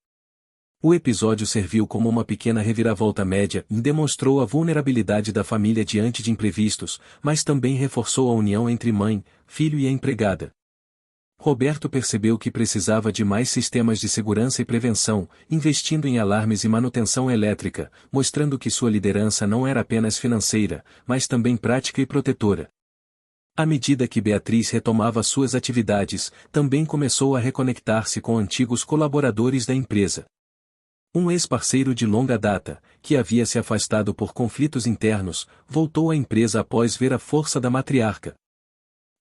O episódio serviu como uma pequena reviravolta média e demonstrou a vulnerabilidade da família diante de imprevistos, mas também reforçou a união entre mãe, filho e a empregada. Roberto percebeu que precisava de mais sistemas de segurança e prevenção, investindo em alarmes e manutenção elétrica, mostrando que sua liderança não era apenas financeira, mas também prática e protetora. À medida que Beatriz retomava suas atividades, também começou a reconectar-se com antigos colaboradores da empresa. Um ex-parceiro de longa data, que havia se afastado por conflitos internos, voltou à empresa após ver a força da matriarca.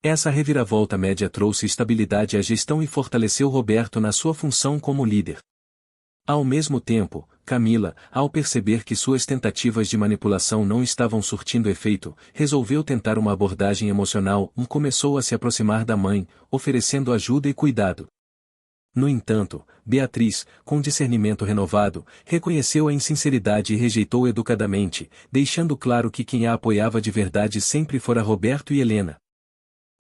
Essa reviravolta média trouxe estabilidade à gestão e fortaleceu Roberto na sua função como líder. Ao mesmo tempo, Camila, ao perceber que suas tentativas de manipulação não estavam surtindo efeito, resolveu tentar uma abordagem emocional e começou a se aproximar da mãe, oferecendo ajuda e cuidado. No entanto, Beatriz, com discernimento renovado, reconheceu a insinceridade e rejeitou educadamente, deixando claro que quem a apoiava de verdade sempre fora Roberto e Helena.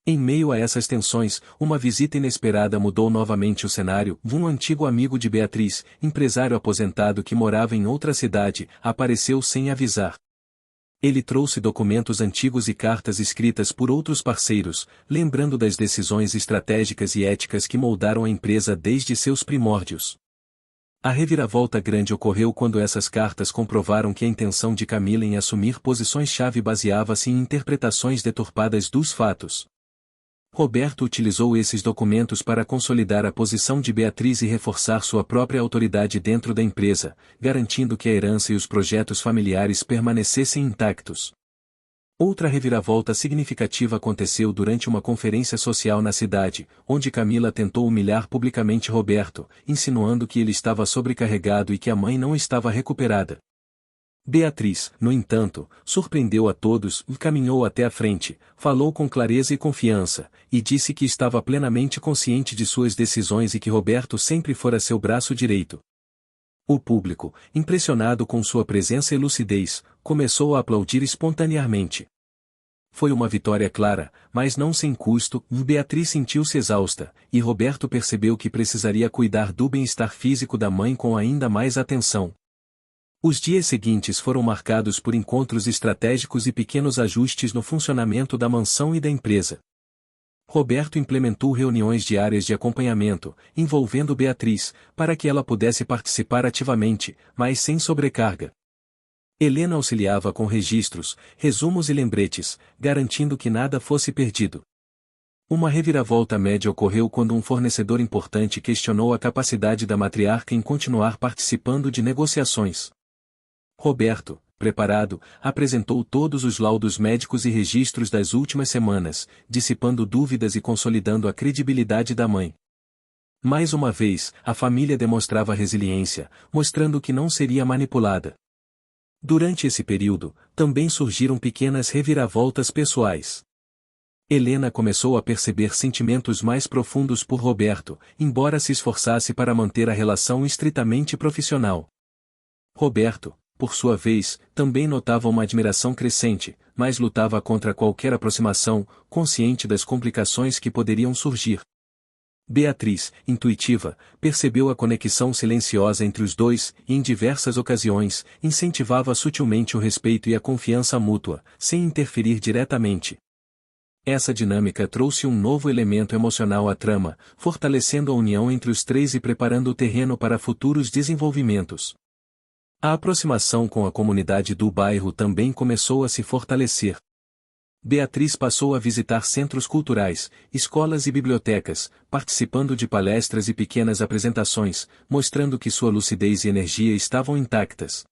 Em meio a essas tensões, uma visita inesperada mudou novamente o cenário. Um antigo amigo de Beatriz, empresário aposentado que morava em outra cidade, apareceu sem avisar. Ele trouxe documentos antigos e cartas escritas por outros parceiros, lembrando das decisões estratégicas e éticas que moldaram a empresa desde seus primórdios. A reviravolta grande ocorreu quando essas cartas comprovaram que a intenção de Camila em assumir posições-chave baseava-se em interpretações deturpadas dos fatos. Roberto utilizou esses documentos para consolidar a posição de Beatriz e reforçar sua própria autoridade dentro da empresa, garantindo que a herança e os projetos familiares permanecessem intactos. Outra reviravolta significativa aconteceu durante uma conferência social na cidade, onde Camila tentou humilhar publicamente Roberto, insinuando que ele estava sobrecarregado e que a mãe não estava recuperada. Beatriz, no entanto, surpreendeu a todos e caminhou até a frente, falou com clareza e confiança, e disse que estava plenamente consciente de suas decisões e que Roberto sempre fora seu braço direito. O público, impressionado com sua presença e lucidez, começou a aplaudir espontaneamente. Foi uma vitória clara, mas não sem custo. Beatriz sentiu-se exausta, e Roberto percebeu que precisaria cuidar do bem-estar físico da mãe com ainda mais atenção. Os dias seguintes foram marcados por encontros estratégicos e pequenos ajustes no funcionamento da mansão e da empresa. Roberto implementou reuniões diárias de acompanhamento, envolvendo Beatriz, para que ela pudesse participar ativamente, mas sem sobrecarga. Helena auxiliava com registros, resumos e lembretes, garantindo que nada fosse perdido. Uma reviravolta média ocorreu quando um fornecedor importante questionou a capacidade da matriarca em continuar participando de negociações. Roberto, preparado, apresentou todos os laudos médicos e registros das últimas semanas, dissipando dúvidas e consolidando a credibilidade da mãe. Mais uma vez, a família demonstrava resiliência, mostrando que não seria manipulada. Durante esse período, também surgiram pequenas reviravoltas pessoais. Helena começou a perceber sentimentos mais profundos por Roberto, embora se esforçasse para manter a relação estritamente profissional. Roberto, por sua vez, também notava uma admiração crescente, mas lutava contra qualquer aproximação, consciente das complicações que poderiam surgir. Beatriz, intuitiva, percebeu a conexão silenciosa entre os dois e, em diversas ocasiões, incentivava sutilmente o respeito e a confiança mútua, sem interferir diretamente. Essa dinâmica trouxe um novo elemento emocional à trama, fortalecendo a união entre os três e preparando o terreno para futuros desenvolvimentos. A aproximação com a comunidade do bairro também começou a se fortalecer. Beatriz passou a visitar centros culturais, escolas e bibliotecas, participando de palestras e pequenas apresentações, mostrando que sua lucidez e energia estavam intactas.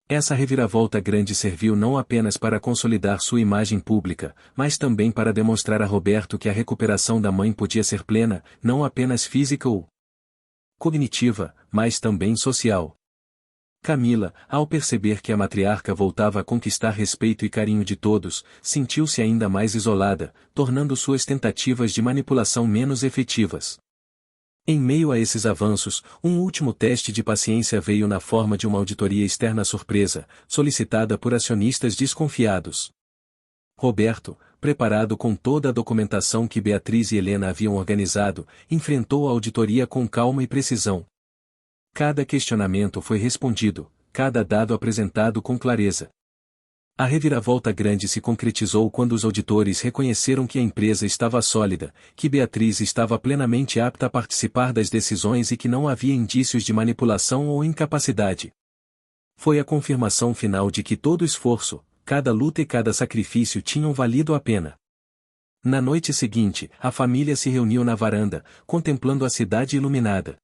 Essa reviravolta grande serviu não apenas para consolidar sua imagem pública, mas também para demonstrar a Roberto que a recuperação da mãe podia ser plena, não apenas física ou cognitiva, mas também social. Camila, ao perceber que a matriarca voltava a conquistar respeito e carinho de todos, sentiu-se ainda mais isolada, tornando suas tentativas de manipulação menos efetivas. Em meio a esses avanços, um último teste de paciência veio na forma de uma auditoria externa surpresa, solicitada por acionistas desconfiados. Roberto, preparado com toda a documentação que Beatriz e Helena haviam organizado, enfrentou a auditoria com calma e precisão. Cada questionamento foi respondido, cada dado apresentado com clareza. A reviravolta grande se concretizou quando os auditores reconheceram que a empresa estava sólida, que Beatriz estava plenamente apta a participar das decisões e que não havia indícios de manipulação ou incapacidade. Foi a confirmação final de que todo esforço, cada luta e cada sacrifício tinham valido a pena. Na noite seguinte, a família se reuniu na varanda, contemplando a cidade iluminada.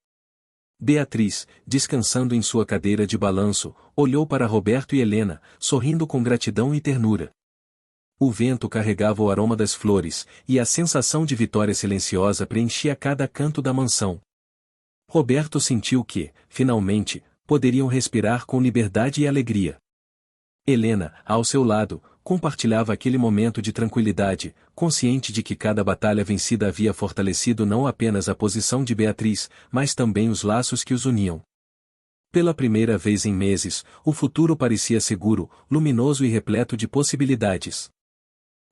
Beatriz, descansando em sua cadeira de balanço, olhou para Roberto e Helena, sorrindo com gratidão e ternura. O vento carregava o aroma das flores, e a sensação de vitória silenciosa preenchia cada canto da mansão. Roberto sentiu que, finalmente, poderiam respirar com liberdade e alegria. Helena, ao seu lado, compartilhava aquele momento de tranquilidade, consciente de que cada batalha vencida havia fortalecido não apenas a posição de Beatriz, mas também os laços que os uniam. Pela primeira vez em meses, o futuro parecia seguro, luminoso e repleto de possibilidades.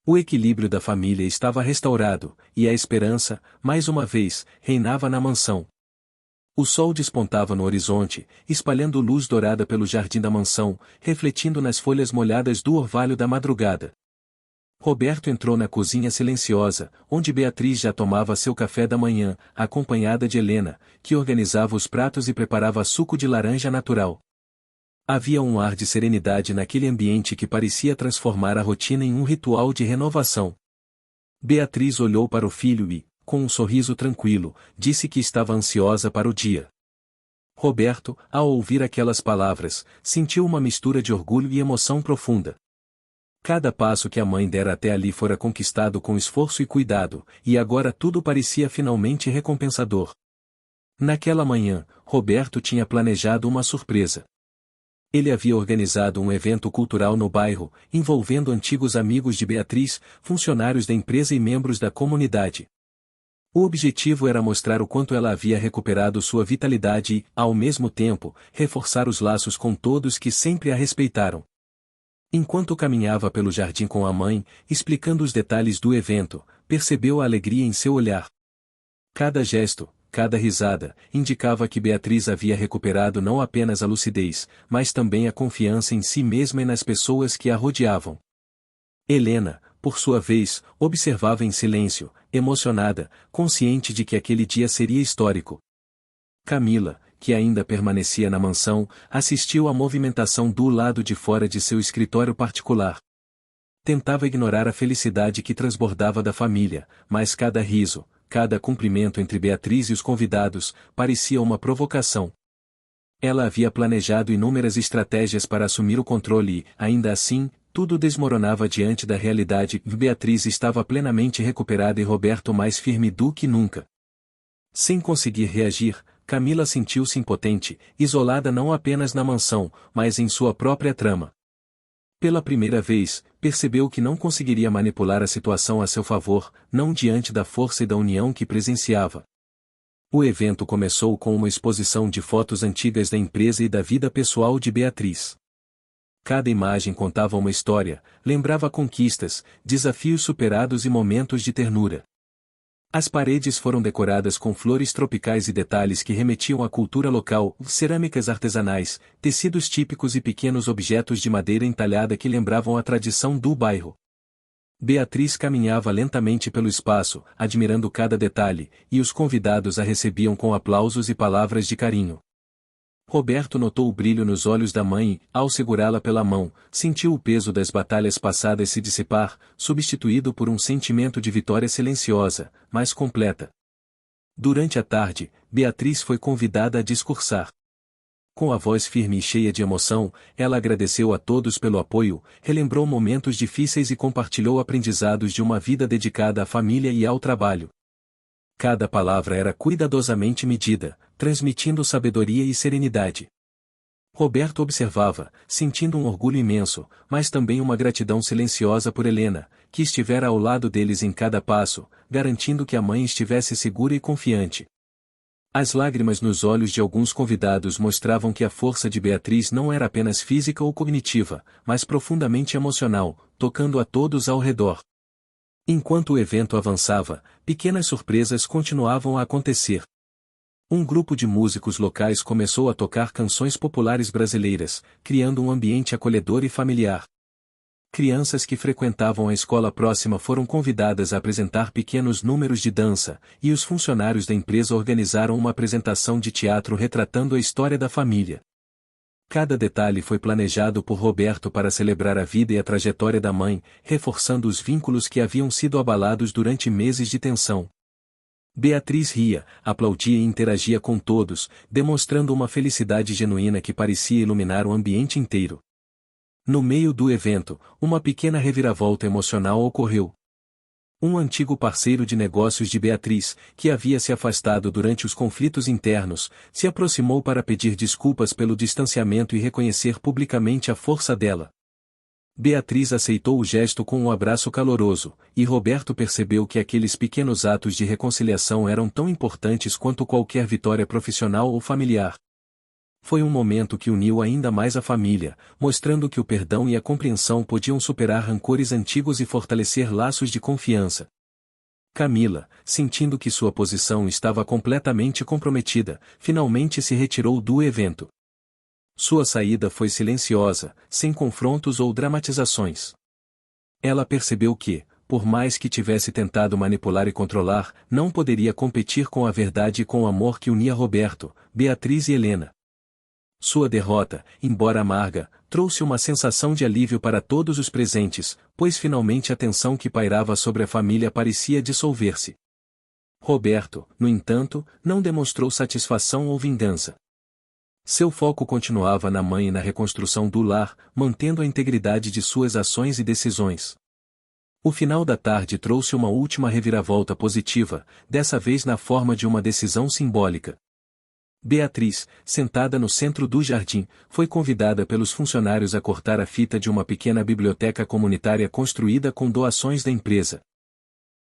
O equilíbrio da família estava restaurado, e a esperança, mais uma vez, reinava na mansão. O sol despontava no horizonte, espalhando luz dourada pelo jardim da mansão, refletindo nas folhas molhadas do orvalho da madrugada. Roberto entrou na cozinha silenciosa, onde Beatriz já tomava seu café da manhã, acompanhada de Helena, que organizava os pratos e preparava suco de laranja natural. Havia um ar de serenidade naquele ambiente que parecia transformar a rotina em um ritual de renovação. Beatriz olhou para o filho e, com um sorriso tranquilo, disse que estava ansiosa para o dia. Roberto, ao ouvir aquelas palavras, sentiu uma mistura de orgulho e emoção profunda. Cada passo que a mãe dera até ali fora conquistado com esforço e cuidado, e agora tudo parecia finalmente recompensador. Naquela manhã, Roberto tinha planejado uma surpresa. Ele havia organizado um evento cultural no bairro, envolvendo antigos amigos de Beatriz, funcionários da empresa e membros da comunidade. O objetivo era mostrar o quanto ela havia recuperado sua vitalidade e, ao mesmo tempo, reforçar os laços com todos que sempre a respeitaram. Enquanto caminhava pelo jardim com a mãe, explicando os detalhes do evento, percebeu a alegria em seu olhar. Cada gesto, cada risada, indicava que Beatriz havia recuperado não apenas a lucidez, mas também a confiança em si mesma e nas pessoas que a rodeavam. Helena, por sua vez, observava em silêncio, emocionada, consciente de que aquele dia seria histórico. Camila, que ainda permanecia na mansão, assistiu à movimentação do lado de fora de seu escritório particular. Tentava ignorar a felicidade que transbordava da família, mas cada riso, cada cumprimento entre Beatriz e os convidados, parecia uma provocação. Ela havia planejado inúmeras estratégias para assumir o controle e, ainda assim, tudo desmoronava diante da realidade. Beatriz estava plenamente recuperada e Roberto mais firme do que nunca. Sem conseguir reagir, Camila sentiu-se impotente, isolada não apenas na mansão, mas em sua própria trama. Pela primeira vez, percebeu que não conseguiria manipular a situação a seu favor, não diante da força e da união que presenciava. O evento começou com uma exposição de fotos antigas da empresa e da vida pessoal de Beatriz. Cada imagem contava uma história, lembrava conquistas, desafios superados e momentos de ternura. As paredes foram decoradas com flores tropicais e detalhes que remetiam à cultura local, cerâmicas artesanais, tecidos típicos e pequenos objetos de madeira entalhada que lembravam a tradição do bairro. Beatriz caminhava lentamente pelo espaço, admirando cada detalhe, e os convidados a recebiam com aplausos e palavras de carinho. Roberto notou o brilho nos olhos da mãe e, ao segurá-la pela mão, sentiu o peso das batalhas passadas se dissipar, substituído por um sentimento de vitória silenciosa, mas completa. Durante a tarde, Beatriz foi convidada a discursar. Com a voz firme e cheia de emoção, ela agradeceu a todos pelo apoio, relembrou momentos difíceis e compartilhou aprendizados de uma vida dedicada à família e ao trabalho. Cada palavra era cuidadosamente medida, transmitindo sabedoria e serenidade. Roberto observava, sentindo um orgulho imenso, mas também uma gratidão silenciosa por Helena, que estivera ao lado deles em cada passo, garantindo que a mãe estivesse segura e confiante. As lágrimas nos olhos de alguns convidados mostravam que a força de Beatriz não era apenas física ou cognitiva, mas profundamente emocional, tocando a todos ao redor. Enquanto o evento avançava, pequenas surpresas continuavam a acontecer. Um grupo de músicos locais começou a tocar canções populares brasileiras, criando um ambiente acolhedor e familiar. Crianças que frequentavam a escola próxima foram convidadas a apresentar pequenos números de dança, e os funcionários da empresa organizaram uma apresentação de teatro retratando a história da família. Cada detalhe foi planejado por Roberto para celebrar a vida e a trajetória da mãe, reforçando os vínculos que haviam sido abalados durante meses de tensão. Beatriz ria, aplaudia e interagia com todos, demonstrando uma felicidade genuína que parecia iluminar o ambiente inteiro. No meio do evento, uma pequena reviravolta emocional ocorreu. Um antigo parceiro de negócios de Beatriz, que havia se afastado durante os conflitos internos, se aproximou para pedir desculpas pelo distanciamento e reconhecer publicamente a força dela. Beatriz aceitou o gesto com um abraço caloroso, e Roberto percebeu que aqueles pequenos atos de reconciliação eram tão importantes quanto qualquer vitória profissional ou familiar. Foi um momento que uniu ainda mais a família, mostrando que o perdão e a compreensão podiam superar rancores antigos e fortalecer laços de confiança. Camila, sentindo que sua posição estava completamente comprometida, finalmente se retirou do evento. Sua saída foi silenciosa, sem confrontos ou dramatizações. Ela percebeu que, por mais que tivesse tentado manipular e controlar, não poderia competir com a verdade e com o amor que unia Roberto, Beatriz e Helena. Sua derrota, embora amarga, trouxe uma sensação de alívio para todos os presentes, pois finalmente a tensão que pairava sobre a família parecia dissolver-se. Roberto, no entanto, não demonstrou satisfação ou vingança. Seu foco continuava na mãe e na reconstrução do lar, mantendo a integridade de suas ações e decisões. O final da tarde trouxe uma última reviravolta positiva, dessa vez na forma de uma decisão simbólica. Beatriz, sentada no centro do jardim, foi convidada pelos funcionários a cortar a fita de uma pequena biblioteca comunitária construída com doações da empresa.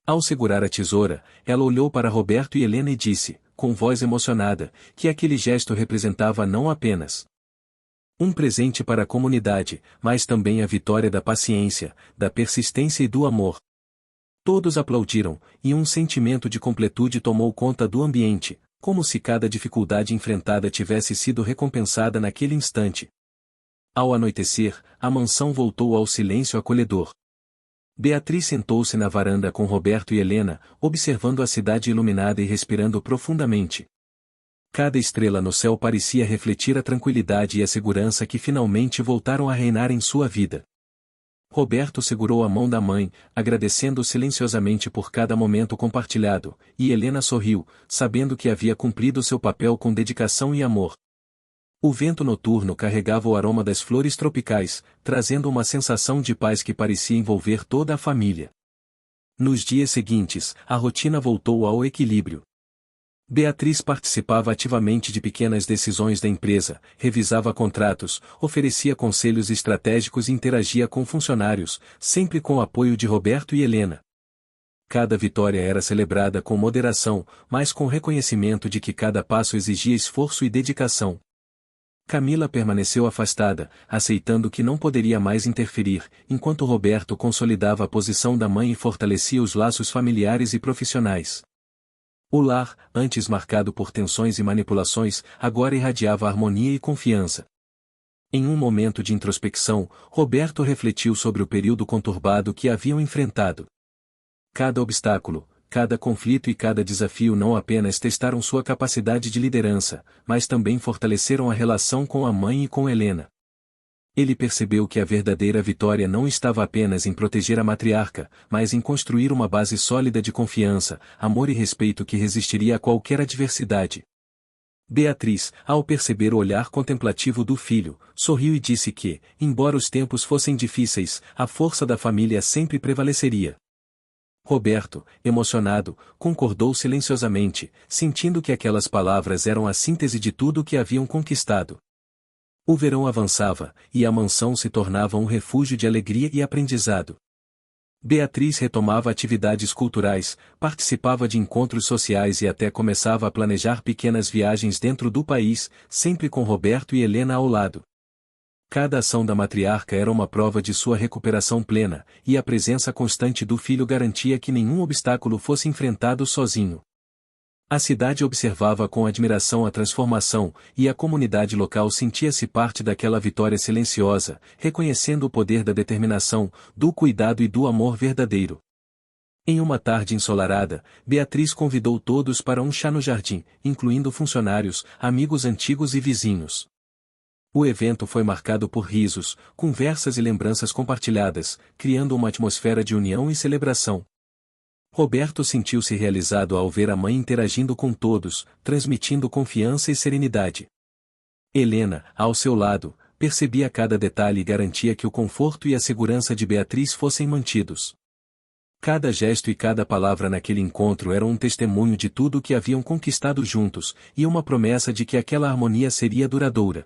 Ao segurar a tesoura, ela olhou para Roberto e Helena e disse, com voz emocionada, que aquele gesto representava não apenas um presente para a comunidade, mas também a vitória da paciência, da persistência e do amor. Todos aplaudiram, e um sentimento de completude tomou conta do ambiente, como se cada dificuldade enfrentada tivesse sido recompensada naquele instante. Ao anoitecer, a mansão voltou ao silêncio acolhedor. Beatriz sentou-se na varanda com Roberto e Helena, observando a cidade iluminada e respirando profundamente. Cada estrela no céu parecia refletir a tranquilidade e a segurança que finalmente voltaram a reinar em sua vida. Roberto segurou a mão da mãe, agradecendo silenciosamente por cada momento compartilhado, e Helena sorriu, sabendo que havia cumprido seu papel com dedicação e amor. O vento noturno carregava o aroma das flores tropicais, trazendo uma sensação de paz que parecia envolver toda a família. Nos dias seguintes, a rotina voltou ao equilíbrio. Beatriz participava ativamente de pequenas decisões da empresa, revisava contratos, oferecia conselhos estratégicos e interagia com funcionários, sempre com o apoio de Roberto e Helena. Cada vitória era celebrada com moderação, mas com reconhecimento de que cada passo exigia esforço e dedicação. Camila permaneceu afastada, aceitando que não poderia mais interferir, enquanto Roberto consolidava a posição da mãe e fortalecia os laços familiares e profissionais. O lar, antes marcado por tensões e manipulações, agora irradiava harmonia e confiança. Em um momento de introspecção, Roberto refletiu sobre o período conturbado que haviam enfrentado. Cada obstáculo, cada conflito e cada desafio não apenas testaram sua capacidade de liderança, mas também fortaleceram a relação com a mãe e com Helena. Ele percebeu que a verdadeira vitória não estava apenas em proteger a matriarca, mas em construir uma base sólida de confiança, amor e respeito que resistiria a qualquer adversidade. Beatriz, ao perceber o olhar contemplativo do filho, sorriu e disse que, embora os tempos fossem difíceis, a força da família sempre prevaleceria. Roberto, emocionado, concordou silenciosamente, sentindo que aquelas palavras eram a síntese de tudo o que haviam conquistado. O verão avançava, e a mansão se tornava um refúgio de alegria e aprendizado. Beatriz retomava atividades culturais, participava de encontros sociais e até começava a planejar pequenas viagens dentro do país, sempre com Roberto e Helena ao lado. Cada ação da matriarca era uma prova de sua recuperação plena, e a presença constante do filho garantia que nenhum obstáculo fosse enfrentado sozinho. A cidade observava com admiração a transformação, e a comunidade local sentia-se parte daquela vitória silenciosa, reconhecendo o poder da determinação, do cuidado e do amor verdadeiro. Em uma tarde ensolarada, Beatriz convidou todos para um chá no jardim, incluindo funcionários, amigos antigos e vizinhos. O evento foi marcado por risos, conversas e lembranças compartilhadas, criando uma atmosfera de união e celebração. Roberto sentiu-se realizado ao ver a mãe interagindo com todos, transmitindo confiança e serenidade. Helena, ao seu lado, percebia cada detalhe e garantia que o conforto e a segurança de Beatriz fossem mantidos. Cada gesto e cada palavra naquele encontro eram um testemunho de tudo o que haviam conquistado juntos, e uma promessa de que aquela harmonia seria duradoura.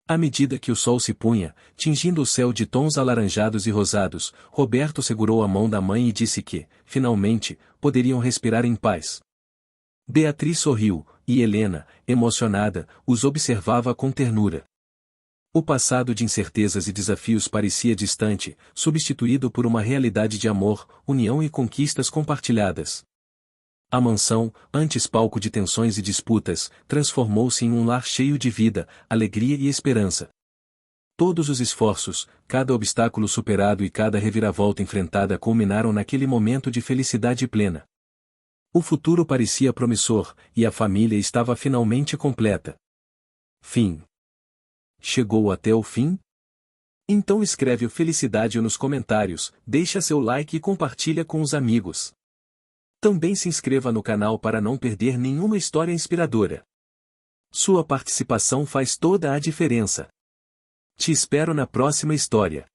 À medida que o sol se punha, tingindo o céu de tons alaranjados e rosados, Roberto segurou a mão da mãe e disse que, finalmente, poderiam respirar em paz. Beatriz sorriu, e Helena, emocionada, os observava com ternura. O passado de incertezas e desafios parecia distante, substituído por uma realidade de amor, união e conquistas compartilhadas. A mansão, antes palco de tensões e disputas, transformou-se em um lar cheio de vida, alegria e esperança. Todos os esforços, cada obstáculo superado e cada reviravolta enfrentada culminaram naquele momento de felicidade plena. O futuro parecia promissor, e a família estava finalmente completa. Fim. Chegou até o fim? Então escreve o Felicidade nos comentários, deixa seu like e compartilha com os amigos. Também se inscreva no canal para não perder nenhuma história inspiradora. Sua participação faz toda a diferença. Te espero na próxima história.